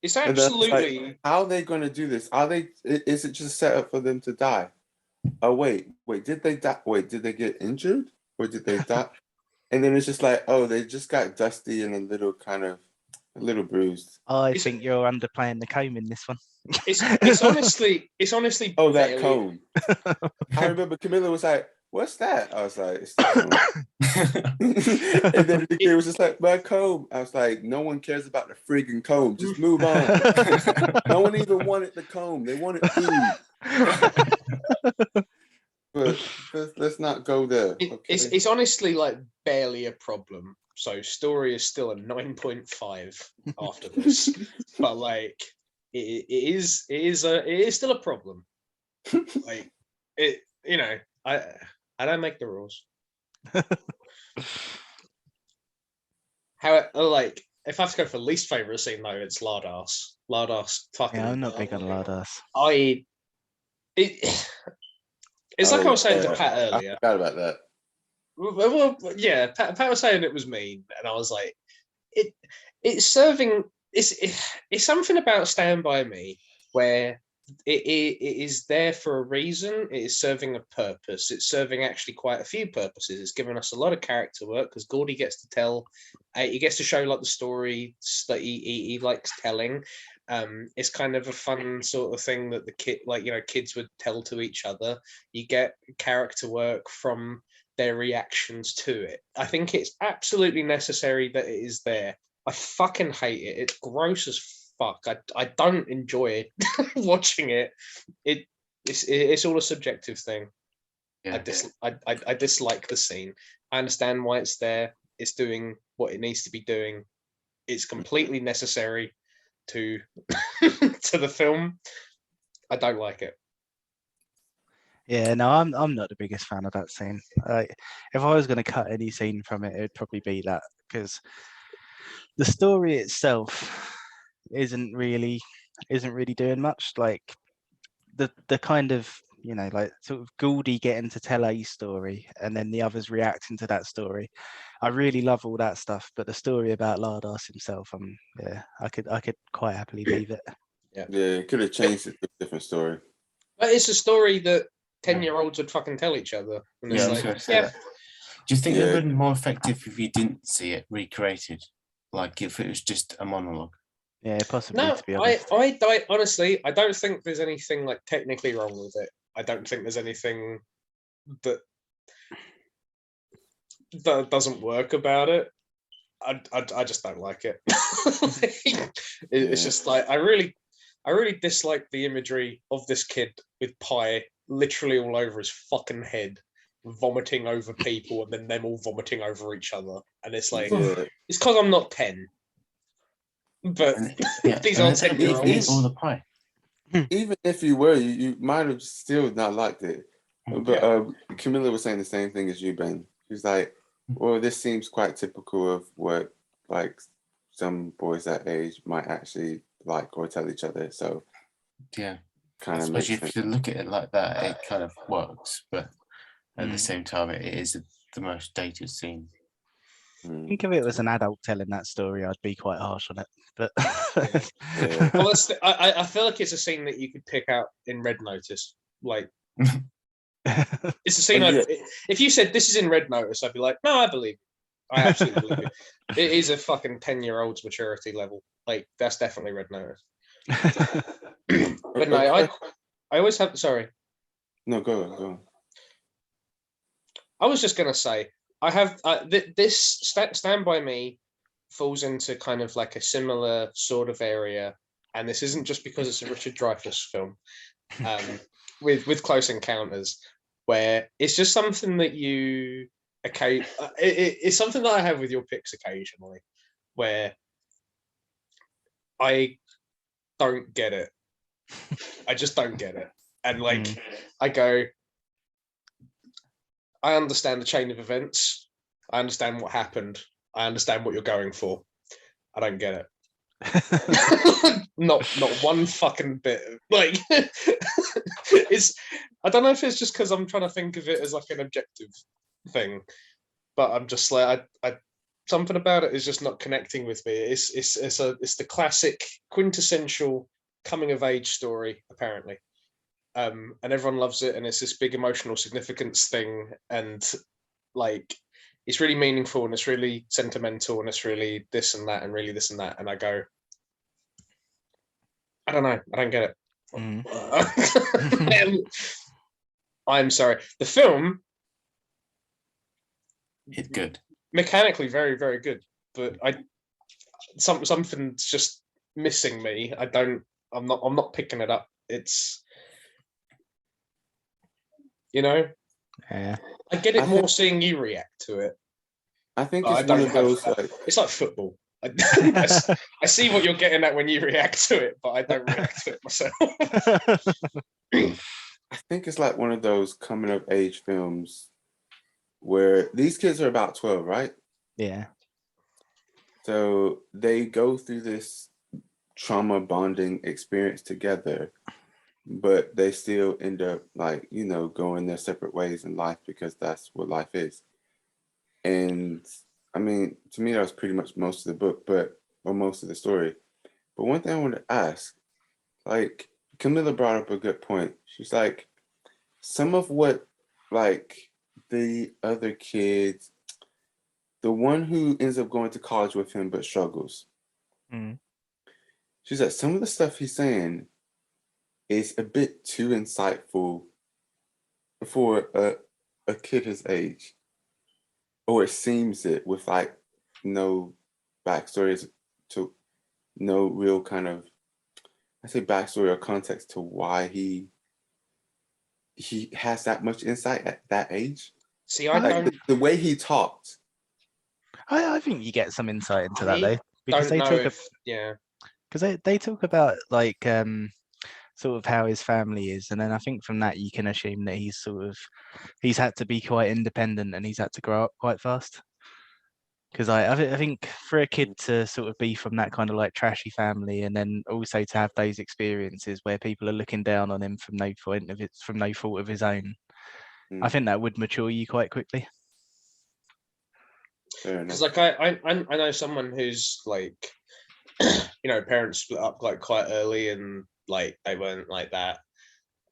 it's absolutely. Like, how are they going to do this? Are they? Is it just set up for them to die? Oh wait, did they die? Wait, did they get injured or did they die? And then it's just like, oh, they just got dusty and a little bruised. I think you're underplaying the comb in this one. It's honestly. Oh, that barely- comb. I remember Camilla was like, what's that? I was like, it's the comb. And then the kid was just like, my comb. I was like, no one cares about the friggin' comb. Just move on. No one even wanted the comb. They wanted food. But let's not go there. Okay? It's honestly like barely a problem. So story is still a 9.5 after this, but like it is still a problem. Like it, you know, I don't make the rules. How like if I have to go for least favorite scene though, it's Lardass. Lardass fucking. Yeah, I'm not big on Lardass. It's like I was saying to Pat earlier. I forgot about that. Well, yeah, Pat was saying it was mean, and I was like, it's serving. It's something about Stand By Me where it is there for a reason. It is serving a purpose. It's serving actually quite a few purposes. It's given us a lot of character work because Gordy gets to tell, he gets to show like the story that he likes telling. It's kind of a fun sort of thing that the kids would tell to each other. You get character work from their reactions to it. I think it's absolutely necessary that it is there. I fucking hate it. It's gross as fuck. I don't enjoy it watching it. It's all a subjective thing. Yeah. I dislike the scene. I understand why it's there. It's doing what it needs to be doing. It's completely necessary to to the film. I don't like it. Yeah, no, I'm not the biggest fan of that scene. If I was going to cut any scene from it, it would probably be that, because the story itself isn't really doing much. Like the kind of, you know, like sort of Gouldy getting to tell a story and then the others reacting to that story. I really love all that stuff, but the story about Lardass himself, I could quite happily leave it. Yeah, it could have changed it to a different story. But it's a story that 10-year-olds would fucking tell each other. And Yeah, I was it's gonna like, say yeah, that. Do you think it Yeah. would have been more effective if you didn't see it recreated? Like if it was just a monologue? Yeah, possibly, no, to be honest. I honestly, I don't think there's anything like technically wrong with it. I don't think there's anything that doesn't work about it. I just don't like it. It's just like I really dislike the imagery of this kid with pie literally all over his fucking head, vomiting over people, and then them all vomiting over each other. And it's like, it's because I'm not 10. But these aren't 10-year-olds. All the pie. Even if you were, you might have still not liked it. But Camilla was saying the same thing as you, Ben. She's like, well, this seems quite typical of what like some boys that age might actually like or tell each other. So yeah, kind I of suppose makes if sense. you look at it like that, it kind of works. But at the same time, it is the most dated scene. I think if it was an adult telling that story, I'd be quite harsh on it. But Yeah. Well, I feel like it's a scene that you could pick out in Red Notice. Like, it's a scene. If you said this is in Red Notice, I'd be like, no, I believe you. I absolutely believe you. It is a fucking 10-year-old's maturity level. Like, that's definitely Red Notice. But no, I always have. Sorry. No, go on. I was just gonna say I have this Stand By Me falls into kind of like a similar sort of area and this isn't just because it's a Richard Dreyfuss film, with Close Encounters, where it's just something that you it's something that I have with your picks occasionally, where I don't get it. I just don't get it. And like, I go, I understand the chain of events. I understand what happened. I understand what you're going for. I don't get it. not one fucking bit. Like, it's, I don't know if it's just because I'm trying to think of it as like an objective thing, but I'm just like, I something about it is just not connecting with me. It's the classic quintessential coming of age story, apparently. And everyone loves it, and it's this big emotional significance thing, and like, it's really meaningful, and it's really sentimental, and it's really this and that, and really this and that. And I go, I don't know, I don't get it. I'm sorry. The film, It's good. Mechanically very, very good, but something's just missing me. I'm not picking it up. It's, you know, Yeah. I get it more seeing you react to it. I think But it's one of those like, it's like football. I see what you're getting at when you react to it, but I don't react to it myself. I think it's like one of those coming of age films where these kids are about 12, right? Yeah. So they go through this trauma bonding experience together, but they still end up like, you know, going their separate ways in life because that's what life is. And I mean, to me, that was pretty much most of the book, or most of the story. But one thing I want to ask, like, Camilla brought up a good point. She's like, some of what, like, the other kids, the one who ends up going to college with him but struggles. She's like, some of the stuff he's saying is a bit too insightful for a kid his age. Or it seems it, with like no backstories, to no real kind of, I say backstory or context to why he has that much insight at that age. See, I don't. The way he talked. I think you get some insight into that though, because Don't they know talk if, yeah. because they talk about like sort of how his family is, and then I think from that you can assume that he's had to be quite independent and he's had to grow up quite fast. Because I think for a kid to sort of be from that kind of like trashy family, and then also to have those experiences where people are looking down on him from no fault of his own, I think that would mature you quite quickly. Because like I know someone who's like, you know, parents split up like quite early, and like they weren't like that.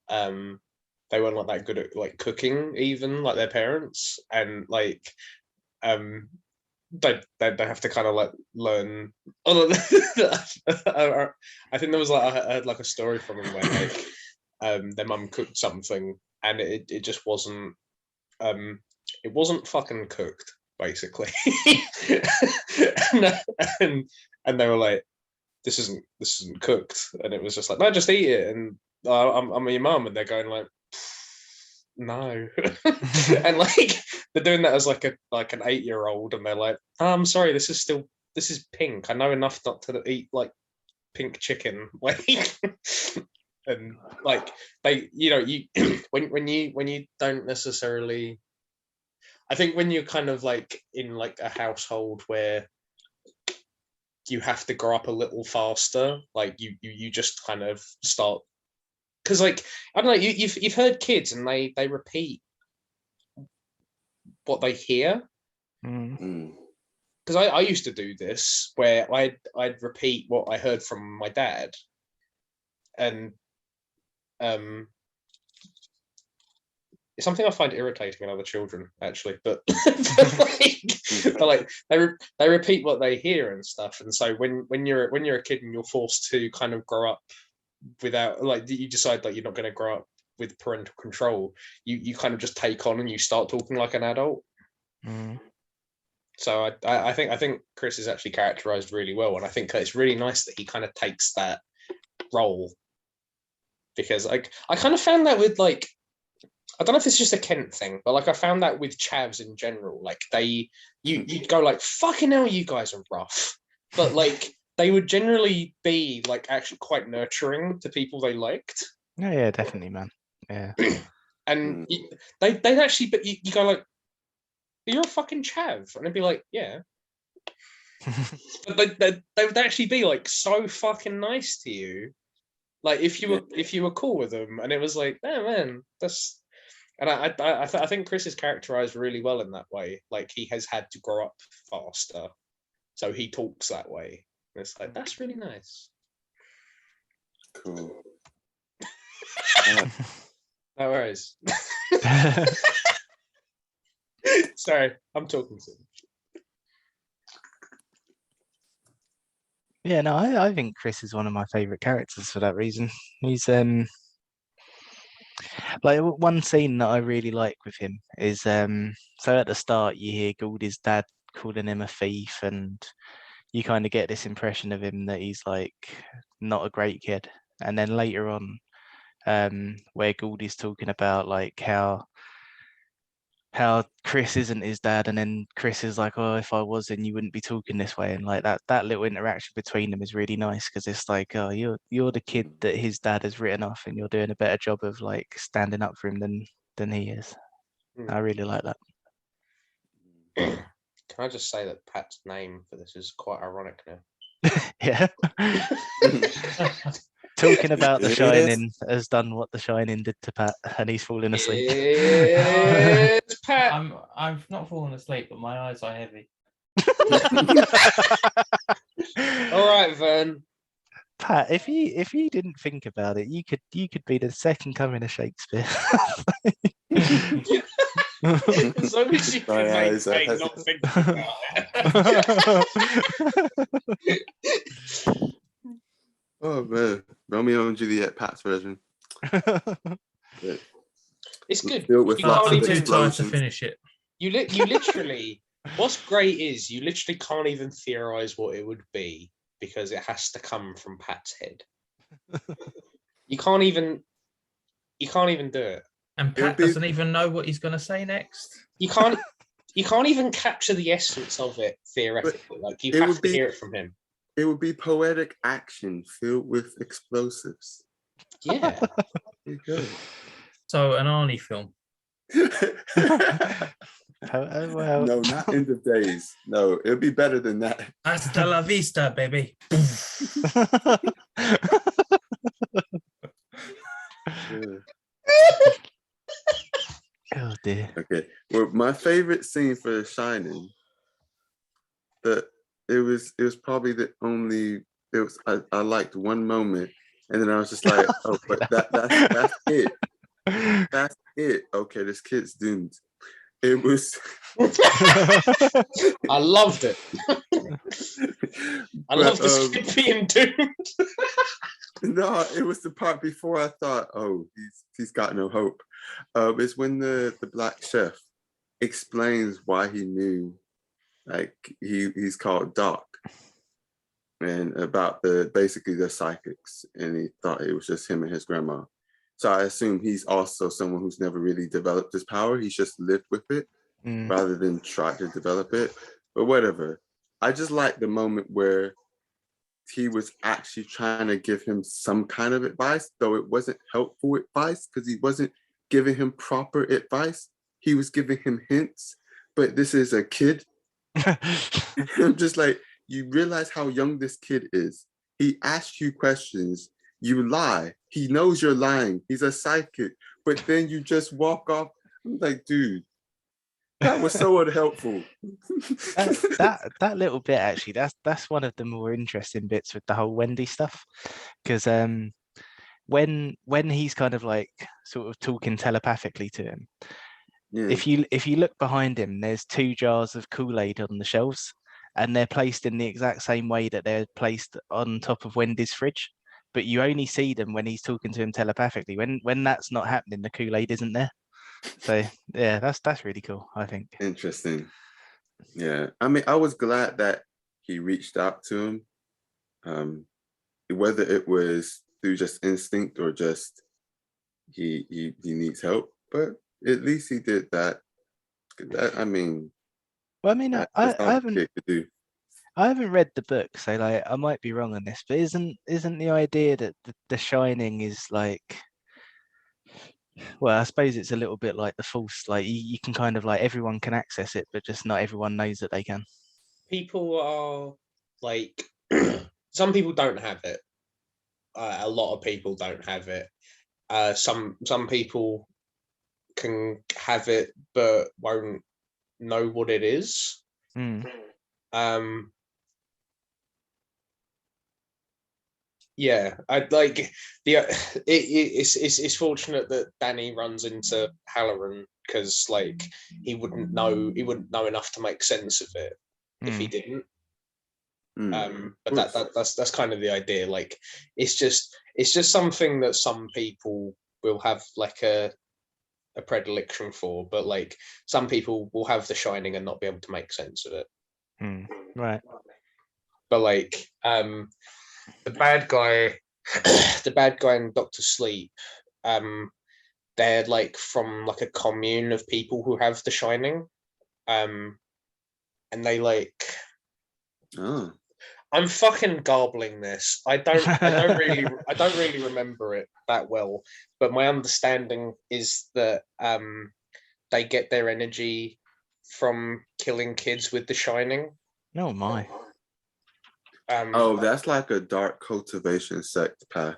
They weren't like that good at like cooking, even like their parents, and like they have to kind of like learn. I think there was like I heard like a story from him where like their mum cooked something and it just wasn't it wasn't fucking cooked, basically. and they were like, this isn't cooked, and it was just like, no, just eat it, and I'm your mum, and they're going like, no. And like they're doing that as like an 8-year-old, and they're like, oh, I'm sorry, this is pink, I know enough not to eat like pink chicken. Like and like they, you know, you when you don't necessarily, I think when you're kind of like in like a household where you have to grow up a little faster, like you just kind of start, because like I don't know, you've heard kids and they repeat what they hear. Because I used to do this where I'd repeat what I heard from my dad, and it's something I find irritating in other children, actually. But like they repeat what they hear and stuff, and so when you're a kid and you're forced to kind of grow up without, like, you decide like you're not going to grow up with parental control, you kind of just take on and you start talking like an adult. So I think Chris is actually characterized really well, and I think it's really nice that he kind of takes that role. Because I kind of found that with like, I don't know if it's just a Kent thing, but like I found that with chavs in general, like you'd go like, fucking hell, you guys are rough. But like they would generally be like actually quite nurturing to people they liked. Yeah, definitely, man. Yeah. And they'd actually, but you go like, you're a fucking chav. And they'd be like, yeah. But they would actually be like so fucking nice to you. Like if you were cool with them, and it was like, oh man, that's. And I think Chris is characterized really well in that way. Like he has had to grow up faster, so he talks that way. And it's like, that's really nice. Cool. No worries. Sorry, I'm talking to him. Yeah, no, I think Chris is one of my favorite characters for that reason. He's like one scene that I really like with him is so at the start you hear Gouldy's dad calling him a thief, and you kind of get this impression of him that he's like not a great kid. And then later on, where Gouldy's talking about like how Chris isn't his dad, and then Chris is like, oh, if I was, then you wouldn't be talking this way. And like that little interaction between them is really nice, because it's like, oh, you're the kid that his dad has written off, and you're doing a better job of like standing up for him than he is. I really like that. Can I just say that Pat's name for this is quite ironic now? Yeah. Talking about The It Shining has done what The Shining did to Pat, and he's fallen asleep. It's Pat. I've not fallen asleep, but my eyes are heavy. All right, Vern. Pat, if you didn't think about it, you could be the second coming of Shakespeare. As long as you can maintain not thinking about it. Oh man, Romeo and Juliet, Pat's version. It's good. Filled with You lots can't of I'm too even, tired to explosions. finish it. you literally. What's great is you literally can't even theorize what it would be, because it has to come from Pat's head. You can't even do it. And Pat doesn't even know what he's going to say next. You can't even capture the essence of it theoretically. Like you have to hear it from him. It would be poetic action filled with explosives. Yeah. So an Arnie film. Well. No, not End of Days. No, it'll be better than that. Hasta la vista, baby. Yeah. Oh dear. Okay. Well, my favorite scene for The Shining, it was probably the only. I liked one moment, and then I was just like, oh, but that's it. That's it. Okay, this kid's doomed. It was. I loved it. I love this kid being doomed. No, it was the part before I thought, oh, he's got no hope. It's when the black chef explains why he knew, like he's called Doc, and about basically the psychics, and he thought it was just him and his grandma. So I assume he's also someone who's never really developed his power. He's just lived with it rather than tried to develop it. But whatever. I just like the moment where he was actually trying to give him some kind of advice, though it wasn't helpful advice, because he wasn't giving him proper advice. He was giving him hints, but this is a kid. I'm just like, you realize how young this kid is. He asks you questions. You lie. He knows you're lying. He's a psychic, but then you just walk off. I'm like, dude, that was so unhelpful. that little bit, actually, that's one of the more interesting bits with the whole Wendy stuff, because when he's kind of like sort of talking telepathically to him, if you look behind him, there's 2 jars of Kool-Aid on the shelves, and they're placed in the exact same way that they're placed on top of Wendy's fridge, but you only see them when he's talking to him telepathically. When that's not happening, the Kool-Aid isn't there. So yeah, that's really cool, I think. Interesting. Yeah, I mean, I was glad that he reached out to him, whether it was through just instinct or just he needs help. But at least he did that. I mean, Well, I mean, that's I all a haven't kid could do. I haven't read the book, so like I might be wrong on this, but isn't the idea that the Shining is like, well, I suppose it's a little bit like the Force, like you can kind of like everyone can access it, but just not everyone knows that they can. People are like, some people don't have it. A lot of people don't have it. Some people can have it but won't know what it is. Yeah, I'd like it's fortunate that Danny runs into Halloran, because like he wouldn't know enough to make sense of it if he didn't. But that's kind of the idea. Like it's just something that some people will have like a predilection for, but like some people will have The Shining and not be able to make sense of it. Right. But like the bad guy in Doctor Sleep, they're like from like a commune of people who have The Shining, and they like. Oh. I'm fucking garbling this. I don't really remember it that well, but my understanding is that they get their energy from killing kids with The Shining. Oh my. That's like a dark cultivation sect path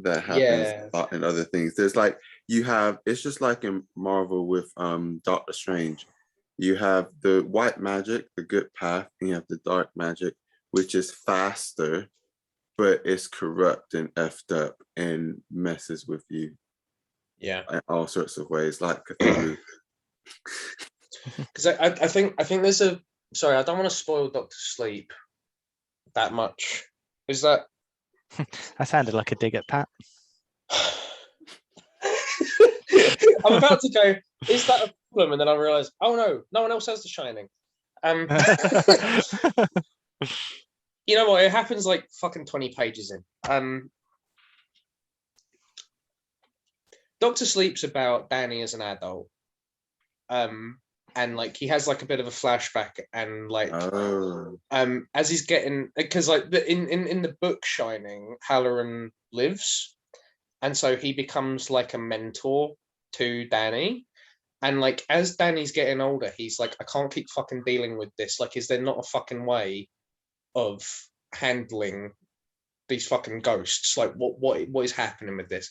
that happens a lot in other things. There's like it's just like in Marvel with Doctor Strange. You have the white magic, the good path, and you have the dark magic, which is faster, but it's corrupt and effed up and messes with you. Yeah. In all sorts of ways, like Cthulhu. Because I think there's a. Sorry, I don't want to spoil Doctor Sleep that much. Is that? That sounded like a dig at Pat. I'm about to go, is that a problem? And then I realize, oh no one else has The Shining. You know what? It happens like fucking 20 pages in. Doctor Sleep's about Danny as an adult. And like he has like a bit of a flashback, and like as he's getting, because like in the book Shining, Halloran lives, and so he becomes like a mentor to Danny. And like as Danny's getting older, he's like, I can't keep fucking dealing with this. Like, is there not a fucking way of handling these fucking ghosts? Like, what is happening with this?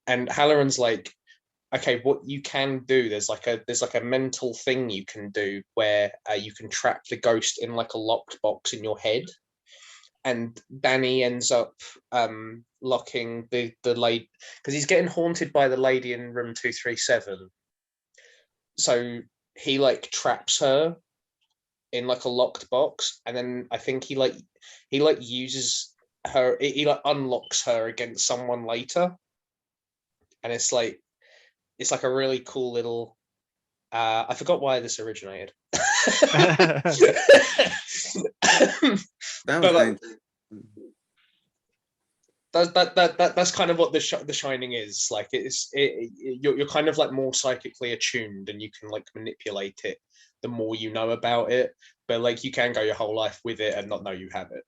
And Halloran's like, okay, what you can do, there's like a mental thing you can do where you can trap the ghost in like a locked box in your head. And Danny ends up locking the lady, because he's getting haunted by the lady in room 237. So he like traps her in like a locked box, and then I think he uses her, he like unlocks her against someone later, and it's like a really cool little. I forgot why this originated. That's kind of what the Shining is like. You're kind of like more psychically attuned, and you can like manipulate it the more you know about it. But like you can go your whole life with it and not know you have it.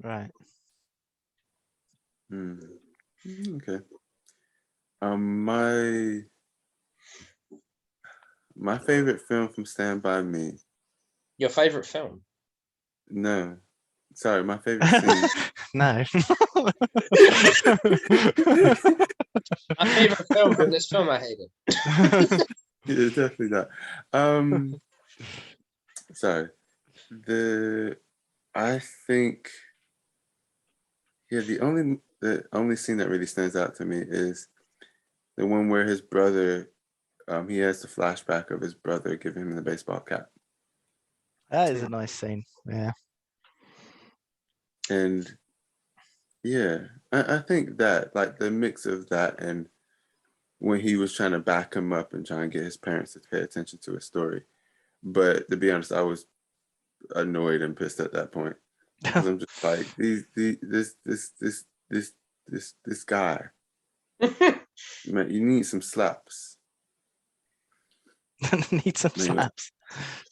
Right. Okay. My favorite film from Stand By Me. Your favorite film? No. Sorry, my favorite scene. No. My favorite film from this film I hated. Yeah, definitely that. Sorry. I think the only scene that really stands out to me is the one where his brother, he has the flashback of his brother giving him the baseball cap. That is a nice scene. Yeah. And yeah, I think that like the mix of that and when he was trying to back him up and trying to get his parents to pay attention to his story. But to be honest, I was annoyed and pissed at that point. Because I'm just like, this this guy. Man, you need some slaps. Need some Man, slaps.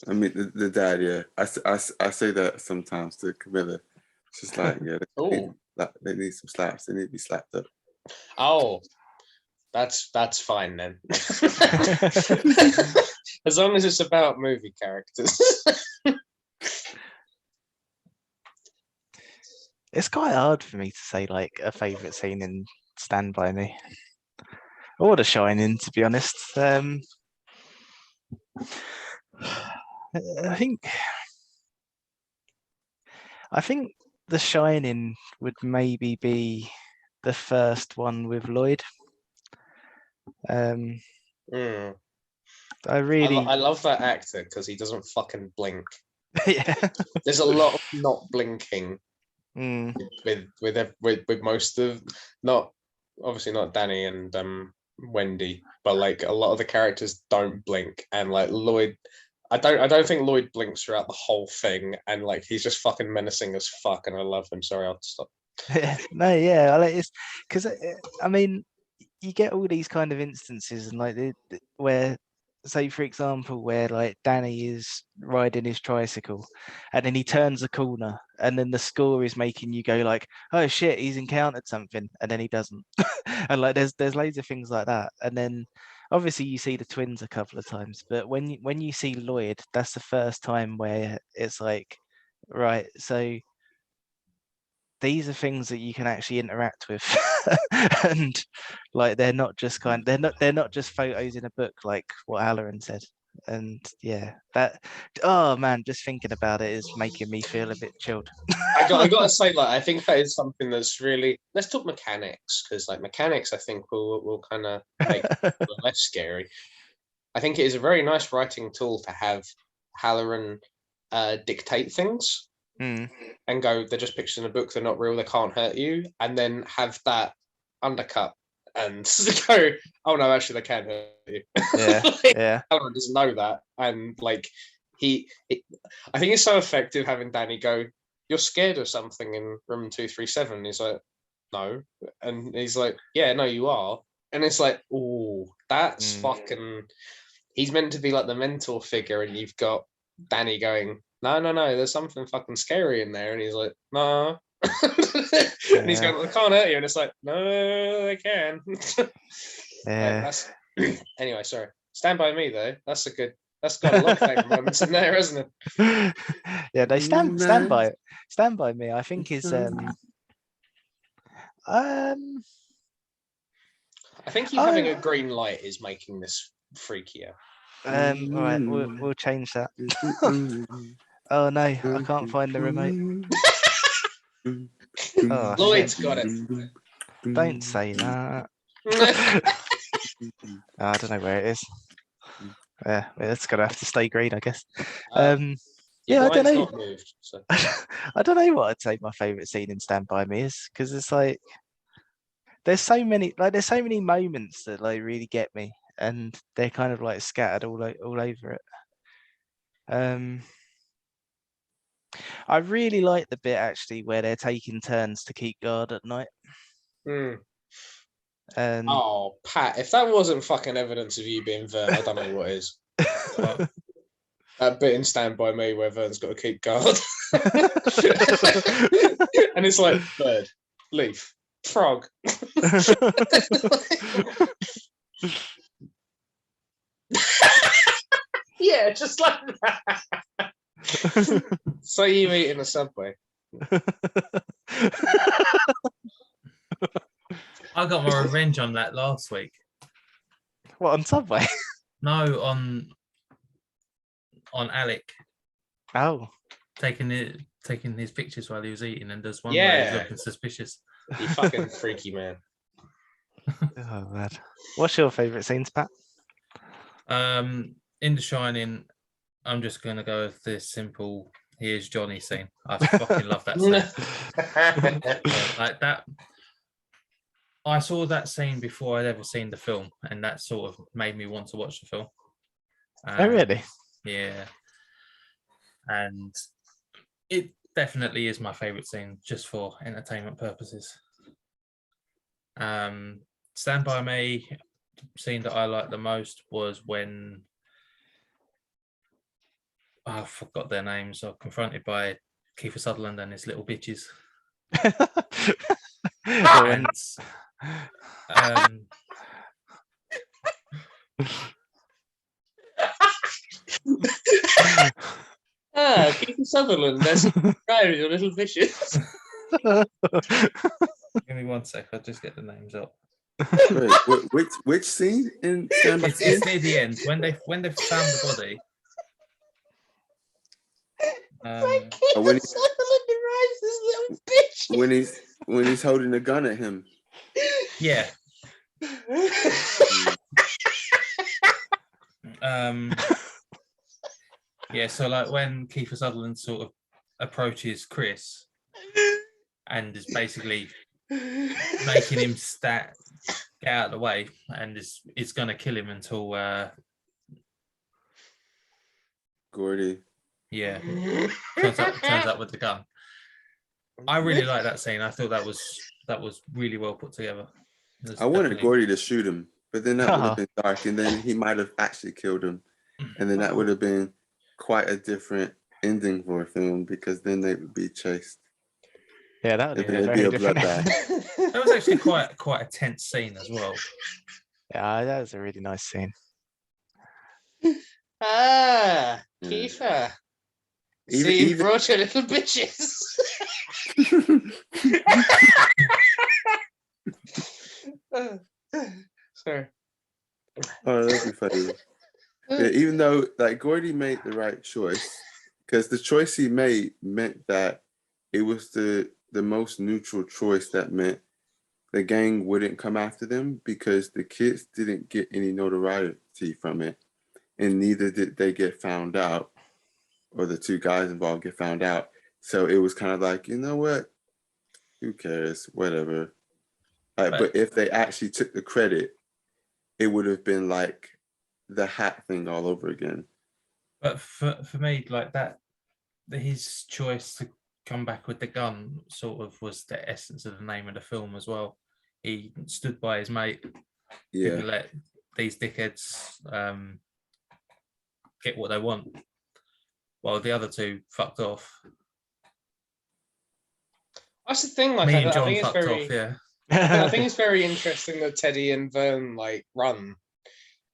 I mean, the dad, yeah. I say that sometimes to Camilla. It's just like, yeah, they need some slaps. They need to be slapped up. Oh, that's fine then. As long as it's about movie characters. It's quite hard for me to say like a favourite scene in Stand By Me. Or The Shining, to be honest. I think The Shining would maybe be the first one with Lloyd. Mm. I really, I love that actor because he doesn't fucking blink. yeah. There's a lot of not blinking Mm. with most of, not obviously not Danny and Wendy, but like a lot of the characters don't blink, and like Lloyd, I don't think Lloyd blinks throughout the whole thing, and like he's just fucking menacing as fuck, and I love him. Sorry, I'll stop. No, yeah, I like it's because I mean, you get all these kind of instances, and like where, say for example, where like Danny is riding his tricycle, and then he turns a corner, and then the score is making you go like, oh shit, he's encountered something, and then he doesn't, and like there's loads of things like that, and then obviously you see the twins a couple of times, but when you see Lloyd, that's the first time where it's like, right, so these are things that you can actually interact with, and like they're not just they're not just photos in a book like what Halloran said. And yeah, that, oh man, just thinking about it is making me feel a bit chilled. I gotta say, like, I think that is something that's really, let's talk mechanics, because like mechanics I think will kind of make it less scary. I think it is a very nice writing tool to have Halloran dictate things. And go, they're just pictures in a book, they're not real, they can't hurt you, and then have that undercut and go, oh no, actually they can hurt you. Yeah, like, yeah. Halloran doesn't know that, and like I think it's so effective having Danny go, you're scared of something in room 237. He's like, no, and he's like, yeah, no, you are, and it's like, oh, that's fucking. He's meant to be like the mentor figure, and you've got Danny going, no, there's something fucking scary in there. And he's like, no. And he's going, I can't hurt you. And it's like, no, they can. Yeah. Like, anyway, sorry. Stand By Me, though. That's got a lot of favourite moments in there, hasn't it? Yeah, they stand by me, I think is I think you having a green light is making this freakier. all right, we'll change that. Oh no, I can't find the remote. Oh, Lloyd's got it. Don't say that. I don't know where it is. Yeah, it's gonna have to stay green, I guess. Yeah, I don't know. Not moved, so. I don't know what I'd say my favourite scene in Stand By Me is, because it's like there's so many moments that like really get me, and they're kind of like scattered all over it. I really like the bit actually where they're taking turns to keep guard at night. Oh, Pat, if that wasn't fucking evidence of you being Vern, I don't know what is. That bit in Stand By Me where Vern's got to keep guard. And it's like bird, leaf, frog. Yeah, just like that. So you eat in a Subway. I got my revenge on that last week. What, on Subway? No, on Alec. Oh. Taking his pictures while he was eating, and there's one where Yeah. he's looking suspicious. You fucking freaky man. Oh man. What's your favourite scenes, Pat? In The Shining, I'm just gonna go with this simple "Here's Johnny" scene. I fucking love that scene. Like that. I saw that scene before I'd ever seen the film, and that sort of made me want to watch the film. Oh really? Yeah. And it definitely is my favourite scene, just for entertainment purposes. Stand By Me, scene that I liked the most was when I forgot their names. I'm confronted by Kiefer Sutherland and his little bitches. And Kiefer Sutherland, there's guys, your little vicious. give me 1 sec, I'll just get the names up. Wait, which scene in Stand By Me? It's near the end when they found the body. When he's holding the gun at him. Yeah. Yeah, so like when Kiefer Sutherland sort of approaches Chris and is basically making him get out of the way, and is going to kill him until Gordy. Yeah, turns up with the gun. I really like that scene. I thought that was really well put together. I wanted Gordy to shoot him, but then that would have been dark, and then he might have actually killed him, and then that would have been quite a different ending for a film, because then they would be chased. Yeah, that would be a very different. That was actually quite a tense scene as well. Yeah, that was a really nice scene. Kiefer. See, you brought your little bitches. Sorry. Oh, that'd be funny. Yeah, even though like Gordy made the right choice, because the choice he made meant that it was the most neutral choice, that meant the gang wouldn't come after them because the kids didn't get any notoriety from it, and neither did they get found out, or the two guys involved get found out. So it was kind of like, you know what? Who cares? Whatever. But if they actually took the credit, it would have been like the hat thing all over again. But for me, like that, his choice to come back with the gun sort of was the essence of the name of the film as well. He stood by his mate. Yeah. Didn't let these dickheads get what they want, while the other two fucked off. That's the thing. Like, Me and I John think it's fucked very, off. Yeah. I think it's very interesting that Teddy and Vern like run,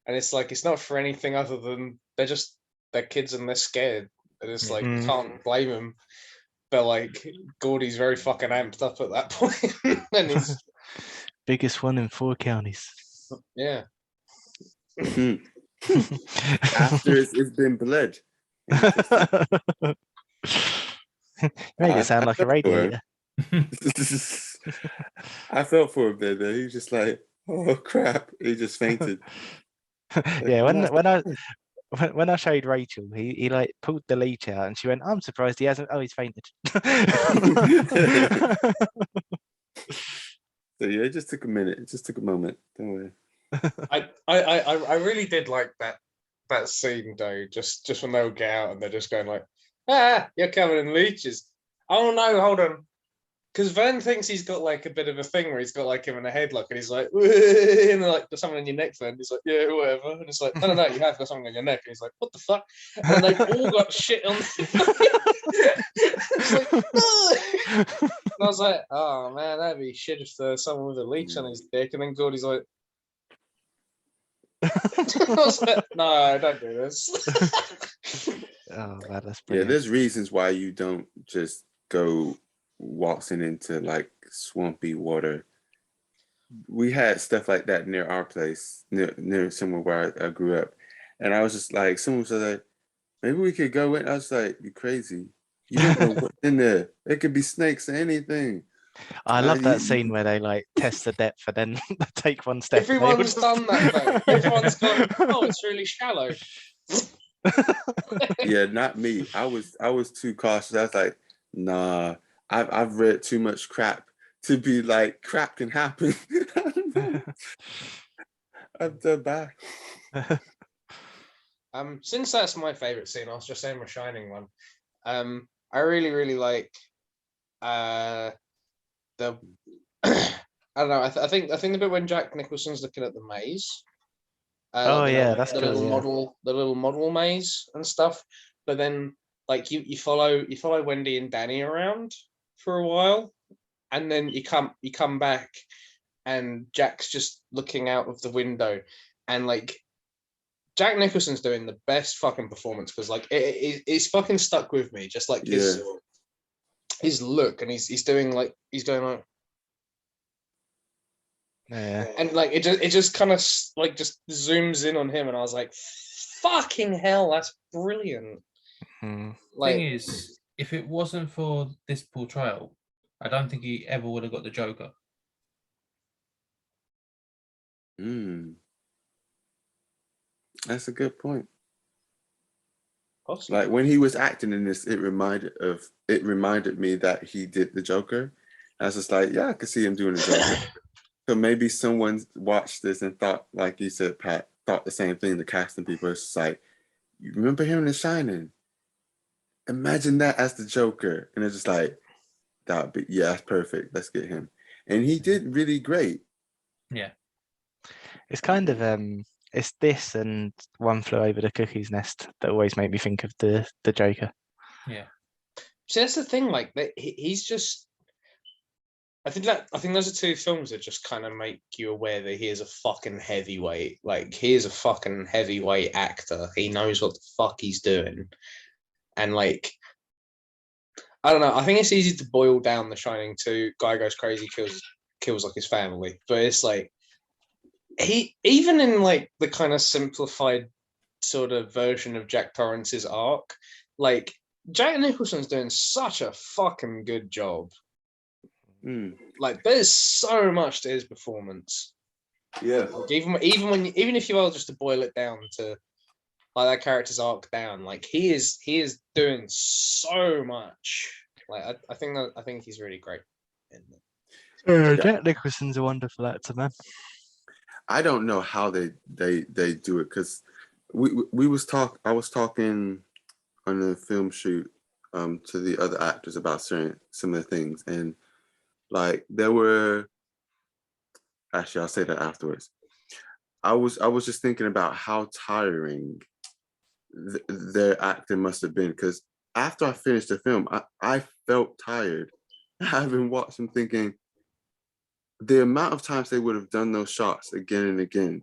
and it's like it's not for anything other than they're kids and they're scared, and it's like you can't blame them. But like Gordy's very fucking amped up at that point, and he's biggest one in 4 counties. Yeah. After it's been bled. Make it sound like a radiator. I felt for him there. He was just like, oh crap! He just fainted. Yeah, when I showed Rachel, he like pulled the leech out, and she went, "I'm surprised he hasn't." Oh, he's fainted. So yeah, it just took a minute. It just took a moment. Don't worry. I really did like that scene though. Just when they would get out and they're just going like, you're covered in leeches. Oh no, hold on. Because Vern thinks he's got like a bit of a thing where he's got like him in a headlock and he's like, and like, there's something on your neck, Vern. He's like, yeah, whatever. And it's like, no, you have got something on your neck. And he's like, what the fuck? And they've all got shit on. It's like, no. And I was like, oh man, that'd be shit if there's someone with a leech on his dick. And then Gordy's like, I was like, no, don't do this. Oh man, that's brilliant. Yeah, there's reasons why you don't just go waltzing into like swampy water. We had stuff like that near our place, near somewhere where I grew up, and I was just like, someone said like, maybe we could go in. I was like, you crazy? You don't know what's in there. There could be snakes or anything. I love that scene where they like test the depth and then take one step. Everyone's done that though. Everyone's gone, oh, it's really shallow. Yeah, not me. I was too cautious. I was like, nah, I've read too much crap to be like, crap can happen. I'm done back. Since that's my favorite scene, I was just saying my shining one. I really like the I don't know. I think the bit when Jack Nicholson's looking at the maze. Oh, like, yeah, that's the cool, little yeah. little model maze and stuff. But then, like you follow Wendy and Danny around for a while, and then you come back, and Jack's just looking out of the window, and like Jack Nicholson's doing the best fucking performance because like it's fucking stuck with me. Just like his look, and he's going like. Yeah. And like it just kind of like just zooms in on him, and I was like, "Fucking hell, that's brilliant!" Mm. Like, Thing is, if it wasn't for this portrayal, I don't think he ever would have got the Joker. That's a good point. possibly. Like when he was acting in this, it reminded me that he did the Joker. I was just like, yeah, I could see him doing the Joker. So maybe someone watched this and thought, like you said, Pat, thought the same thing. The casting people, it's just like, you remember him in The Shining? Imagine that as the Joker, and it's just like, that would be, yeah, that's perfect. Let's get him, and he did really great. Yeah. It's kind of it's this and One Flew Over the Cuckoo's Nest that always make me think of the Joker. Yeah. See, that's the thing. Like, he's just. I think those are two films that just kind of make you aware that he is a fucking heavyweight. Like, he is a fucking heavyweight actor. He knows what the fuck he's doing, and like, I don't know. I think it's easy to boil down The Shining to guy goes crazy, kills like his family, but it's like he even in like the kind of simplified sort of version of Jack Torrance's arc, like Jack Nicholson's doing such a fucking good job. Like there's so much to his performance. Yeah. Like, even if you were just to boil it down to like that character's arc down, like he is doing so much. Like I think he's really great. Jack Nicholson's a wonderful actor, man. I don't know how they do it because I was talking on a film shoot to the other actors about similar things, and like there were actually I'll say that afterwards. I was just thinking about how tiring their acting must have been because after I finished the film, I felt tired. Having watched them thinking the amount of times they would have done those shots again and again.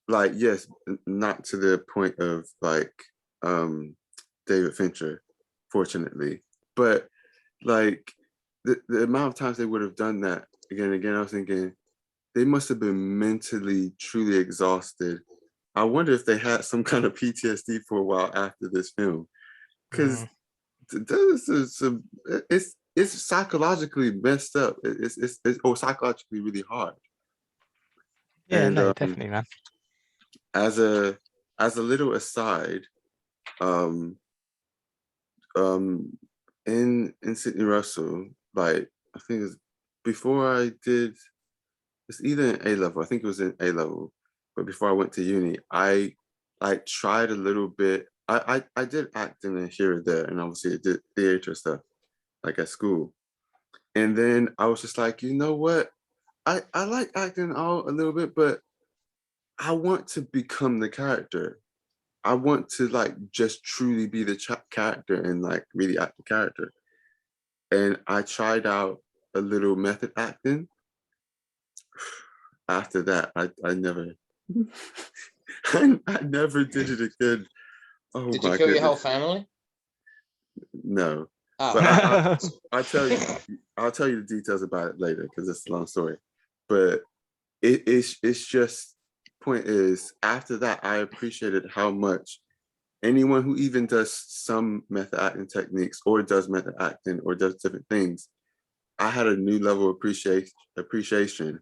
Like, yes, not to the point of like David Fincher, fortunately, but like the amount of times they would have done that again and again, I was thinking they must have been mentally truly exhausted. I wonder if they had some kind of PTSD for a while after this film, because it's psychologically messed up. It's psychologically really hard. Yeah, and, no, definitely, man. As a little aside, in Sidney Russell, like I think it was before I did, it's either in A level. I think it was in A level, but before I went to uni, I like tried a little bit. I did acting in here or there, and obviously I did theater stuff, like at school. And then I was just like, you know what? I like acting a little bit, but I want to become the character. I want to like just truly be the character and like really act the character. And I tried out a little method acting. After that, I never, I never did it again. Oh, did my you kill goodness. your whole family? No, Oh. but I'll tell you the details about it later because it's a long story. But it's just point is after that I appreciated how much anyone who even does some method acting techniques or does method acting or does different things, I had a new level of appreciation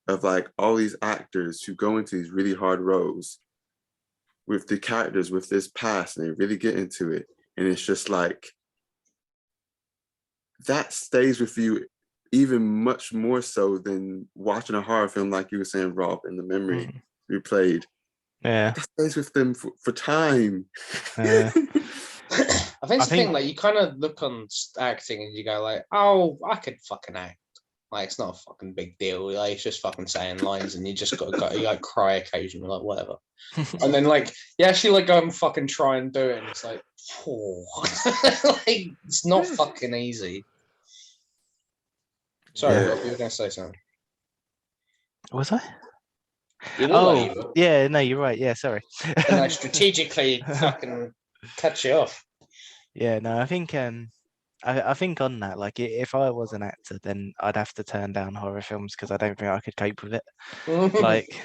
of like all these actors who go into these really hard roles with the characters with this past and they really get into it. And it's just like, that stays with you even much more so than watching a horror film, like you were saying, Rob, in the memory replayed. Yeah. That stays with them for time. I think it's the thing, like you kind of look on acting and you go like, oh, I could fucking act. Like, it's not a fucking big deal. Like, it's just fucking saying lines, and you just got to go, you like cry occasionally, like whatever. And then like you actually like go and fucking try and do it, and it's like, like it's not fucking easy. Sorry, Yeah. Rob, you were gonna say something. Was I? You look like you Oh, were. yeah, no, you're right. Yeah, sorry. And I strategically fucking cut you off. Yeah, no, I think I think on that, like if I was an actor, then I'd have to turn down horror films because I don't think I could cope with it. Like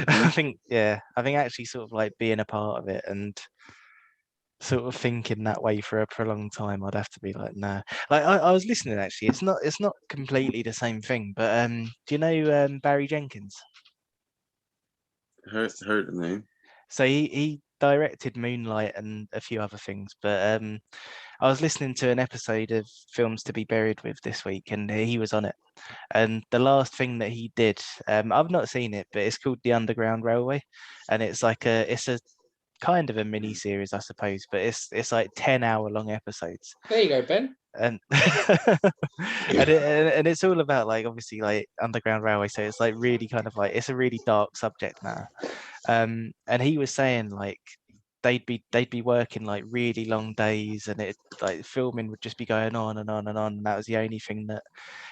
I think actually sort of like being a part of it and sort of thinking that way for a prolonged time, I'd have to be like, no. Like I was listening actually, it's not completely the same thing, but do you know Barry Jenkins? Heard the name. So he directed Moonlight and a few other things, but I was listening to an episode of Films to Be Buried With this week, and he was on it. And the last thing that he did, I've not seen it, but it's called The Underground Railway, and it's a kind of a mini series, I suppose, but it's like 10-hour long episodes. There you go, Ben. And and it's all about like obviously like Underground Railway, so it's like really kind of like it's a really dark subject matter. And he was saying like they'd be working like really long days, and it like filming would just be going on and on and on, and that was the only thing that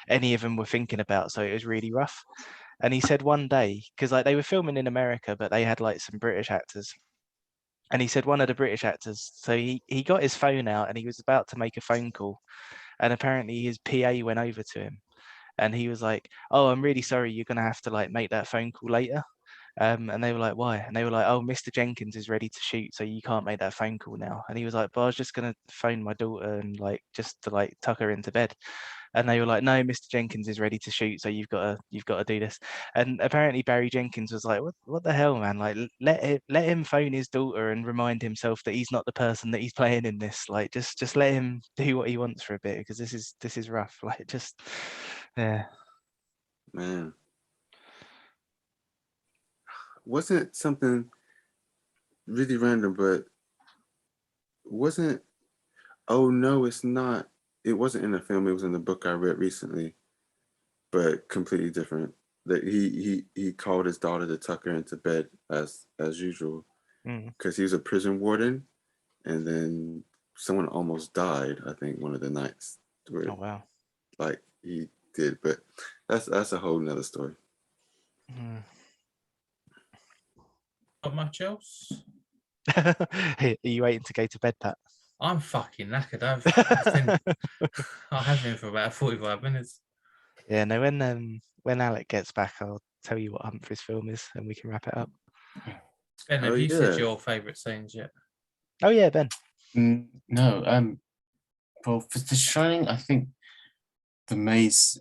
any of them were thinking about, so it was really rough. And he said one day, because like they were filming in America, but they had like some British actors, and he said one of the British actors, so he got his phone out and he was about to make a phone call, and apparently his PA went over to him and he was like, oh, I'm really sorry, you're gonna have to like make that phone call later. And they were like, why? And they were like, oh, Mr. Jenkins is ready to shoot, so you can't make that phone call now. And he was like, but I was just gonna phone my daughter and like just to like tuck her into bed. And they were like, no, Mr. Jenkins is ready to shoot, so you've got to do this. And apparently Barry Jenkins was like, what the hell, man? Like let him phone his daughter and remind himself that he's not the person that he's playing in this. Like just let him do what he wants for a bit, because this is rough. Like just yeah. Man. Wasn't something really random, but oh no, it's not. It wasn't in a film, it was in the book I read recently, but completely different. That he called his daughter to tuck her into bed as usual, because he was a prison warden, and then someone almost died, I think, one of the nights where, Oh wow. like he did, but that's a whole nother story. Not much else. Are you waiting to go to bed, Pat? I'm fucking knackered. I have been for about 45 minutes. Yeah, no, when Alec gets back, I'll tell you what Humphrey's film is and we can wrap it up. Ben, have you said your favourite scenes yet? Oh yeah, Ben. No, well, for The Shining, I think the maze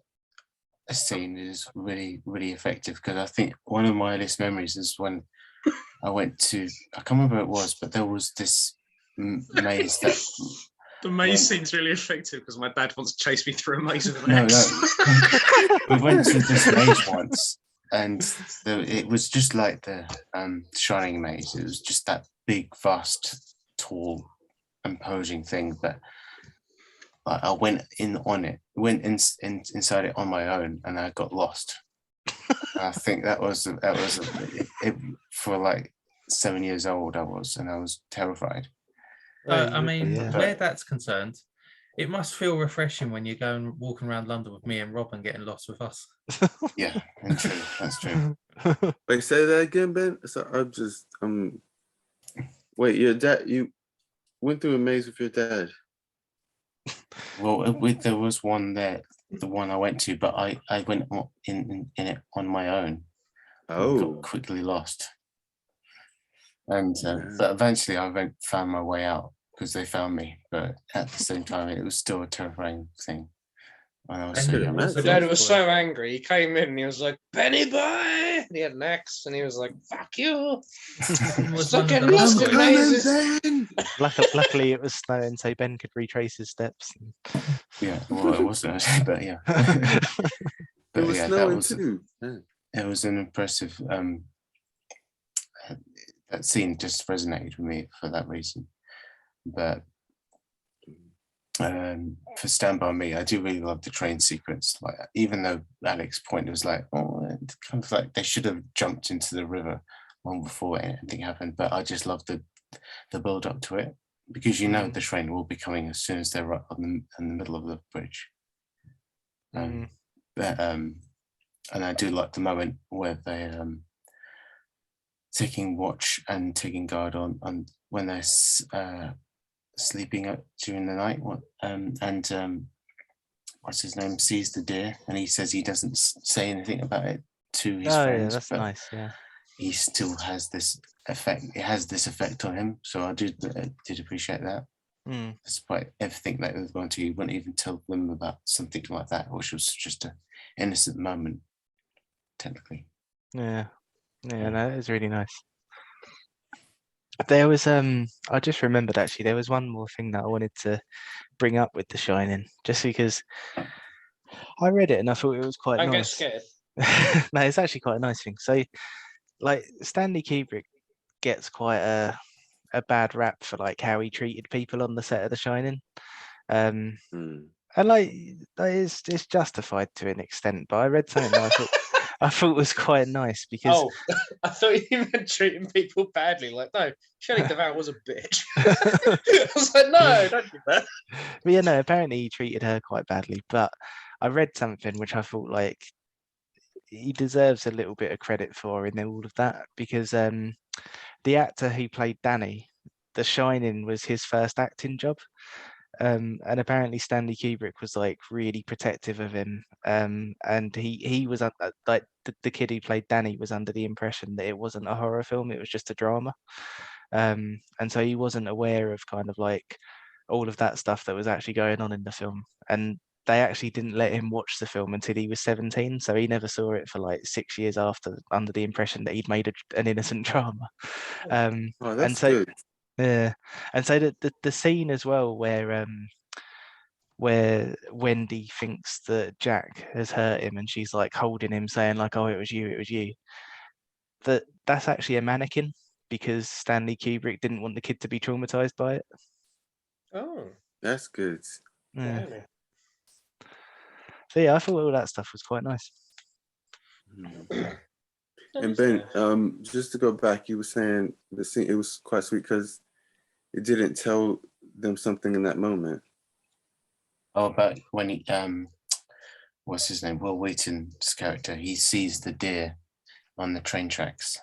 scene is really, really effective, because I think one of my earliest memories is when I went to, I can't remember what it was, but there was this maze that... The maze scene's really effective because my dad wants to chase me through a maze with an No. axe. We went to this maze once, and it was just like the Shining maze. It was just that big, vast, tall, imposing thing that I went in on it, inside it on my own, and I got lost. I think that was for like 7 years old I was, and I was terrified. I mean, where that's concerned, it must feel refreshing when you go and walking around London with me and Rob and getting lost with us. Yeah, and true. That's true. Wait, say that again, Ben. So wait, your dad, you went through a maze with your dad? Well, there was one there, the one I went to, but I went in it on my own. Oh, got quickly lost. And but eventually I found my way out, because they found me. But at the same time, it was still a terrifying thing. When I was so young. My dad was so angry. He came in and he was like, "Penny boy!" And he had an axe and he was like, "Fuck you!" Stop getting lost in mazes. Luckily, it was snowing, so Ben could retrace his steps. Yeah, well, it wasn't, but yeah. But it was yeah, snowing too. It was an impressive. That scene just resonated with me for that reason. But for Stand By Me, I do really love the train sequence. Like, even though Alex's point was like, oh, it's kind of like they should have jumped into the river long before anything happened. But I just love the build up to it, because you know the train will be coming as soon as they're right in the middle of the bridge. And I do like the moment where they taking watch and taking guard on when they're sleeping during the night. What's his name sees the deer, and he says he doesn't say anything about it to his friends. Yeah, that's but nice. Yeah, he still has this effect. It has this effect on him. So I did appreciate that. Despite everything that was going to, he wouldn't even tell them about something like that, which was just an innocent moment, technically. Yeah, no, it was really nice. There was I just remembered actually there was one more thing that I wanted to bring up with The Shining, just because I read it and I thought it was quite Don't get nice. scared. No, it's actually quite a nice thing. So, like, Stanley Kubrick gets quite a bad rap for like how he treated people on the set of The Shining, and like it's justified to an extent. But I read something that I thought was quite nice, because I thought you meant treating people badly. Like, no, Shelley Duvall was a bitch. I was like, no, don't do that. But yeah, no, apparently he treated her quite badly. But I read something which I thought like he deserves a little bit of credit for in all of that, because the actor who played Danny, The Shining was his first acting job. And apparently Stanley Kubrick was like really protective of him, and he was like the kid who played Danny was under the impression that it wasn't a horror film, it was just a drama, and so he wasn't aware of kind of like all of that stuff that was actually going on in the film, and they actually didn't let him watch the film until he was 17, so he never saw it for like 6 years after, under the impression that he'd made an innocent drama. That's good. Yeah, and so the scene as well where Wendy thinks that Jack has hurt him, and she's like holding him, saying like, "Oh, it was you." That's actually a mannequin, because Stanley Kubrick didn't want the kid to be traumatized by it. Oh, that's good. Yeah. So yeah, I thought all that stuff was quite nice. And Ben, just to go back, you were saying the scene, it was quite sweet because it didn't tell them something in that moment. Oh, about when he what's his name? Will Wheaton's character, he sees the deer on the train tracks.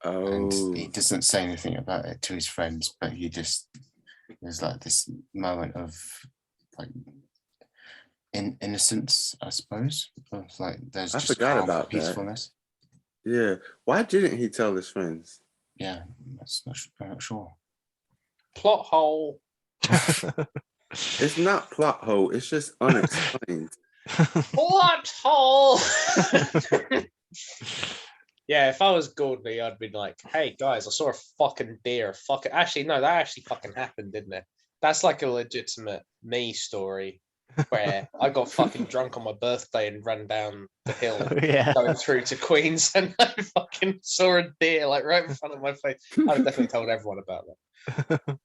And he doesn't say anything about it to his friends, but there's like this moment of like innocence, I suppose. Of like there's I just forgot about peacefulness. That. Yeah. Why didn't he tell his friends? Yeah, I'm not sure. Plot hole. It's not plot hole. It's just unexplained. Plot hole. Yeah, if I was Gordon, I'd be like, "Hey guys, I saw a fucking deer. Actually, no, that actually fucking happened, didn't it? That's like a legitimate me story where I got fucking drunk on my birthday and ran down the hill going through to Queens, and I fucking saw a deer like right in front of my face. I've definitely told everyone about that.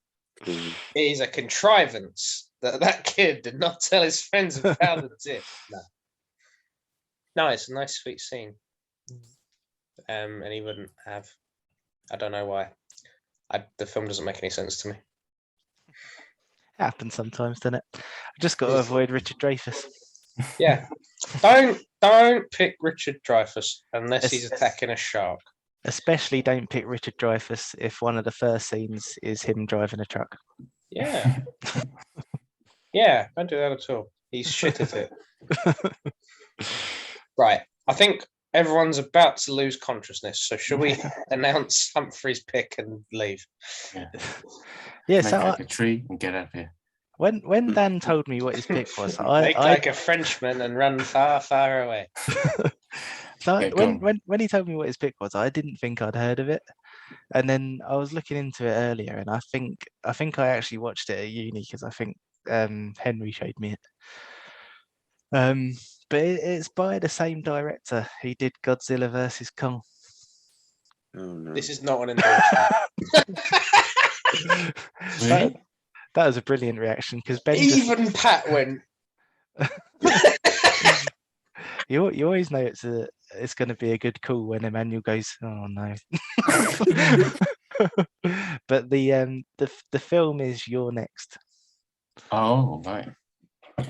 It is a contrivance that kid did not tell his friends about the deer. No, it's a nice, sweet scene. And he wouldn't have. I don't know why. The film doesn't make any sense to me. Happens sometimes, doesn't it? I just got to avoid Richard Dreyfuss. Yeah, don't pick Richard Dreyfuss unless he's attacking a shark. Especially don't pick Richard Dreyfuss if one of the first scenes is him driving a truck. Yeah, yeah, don't do that at all. He's shit at it. Right, I think everyone's about to lose consciousness, so should we announce Humphrey's pick and leave? Yeah, so like a tree and get up here. When Dan told me what his pick was, Make like a Frenchman and run far, far away. So when he told me what his pick was, I didn't think I'd heard of it, and then I was looking into it earlier, and I think I actually watched it at uni because I think Henry showed me it. But it's by the same director who did Godzilla vs. Kong. Oh no! This is not an endorsement. Really? That was a brilliant reaction because Ben just, Even Pat went. you always know it's going to be a good call when Emmanuel goes, oh no. But the film is You're Next. Oh, right.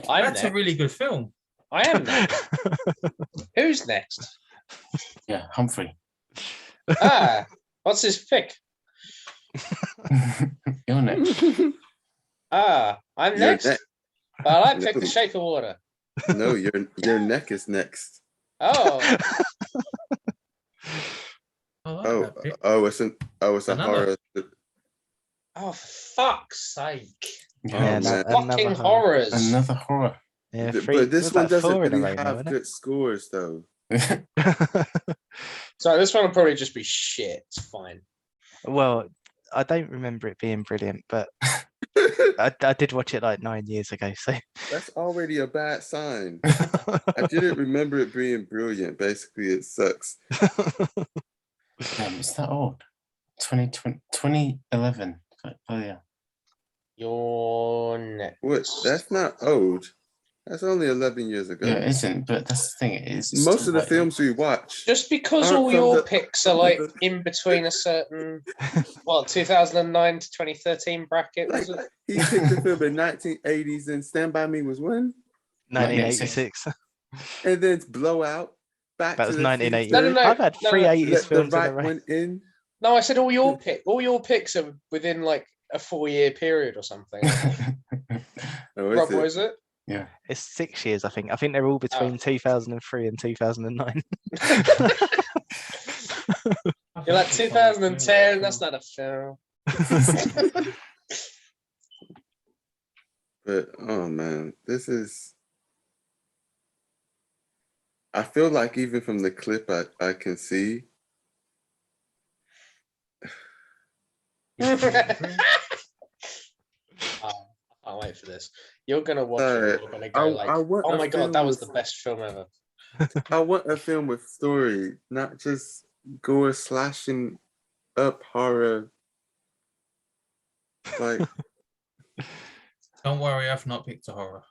That's a really good film. I am next. Who's next? Yeah, Humphrey. Ah, what's his pick? You're next. Ah, I'm You're next. next. Well, I picked the shape of water. No, your neck is next. Oh, I like Oh, that bit. it's a Another. horror. oh, for fuck's sake! Yeah, man. Fucking another horror. horrors. Another horror. Yeah, But this was one that doesn't 4 in a really row now, have isn't it? good scores, though. So this one will probably just be shit. It's fine. Well, I don't remember it being brilliant, but I did watch it like 9 years ago, so That's already a bad sign. I didn't remember it being brilliant. Basically, it sucks. It's that old. 2011. Oh yeah. You're next. What? That's not old. That's only 11 years ago. Yeah, it isn't, but that's the thing. It's Most still of the like- films we watch. Just because Aren't all from your the- picks are like in between a certain, 2009 to 2013 bracket, was it? He picked the film in 1980s, and Stand By Me was when? 1986. And then Blowout. Back That to was the 1980. Future. No. I've had no, 3 no. 80s Let the films in a right row. one in. No, I said all your picks are within like a 4-year period or something. Oh, is Rob, it? what is it? Yeah. It's 6 years, I think. I think they're all between 2003 and 2009. You're like 2010. That's not a film. But oh man, this is. I feel like even from the clip I can see. I can't wait for this. You're gonna watch it. And you're gonna go like, I want "Oh a my film god, that was with- the best film ever." I want a film with story, not just gore slashing up horror. Like Don't worry, I've not picked a horror.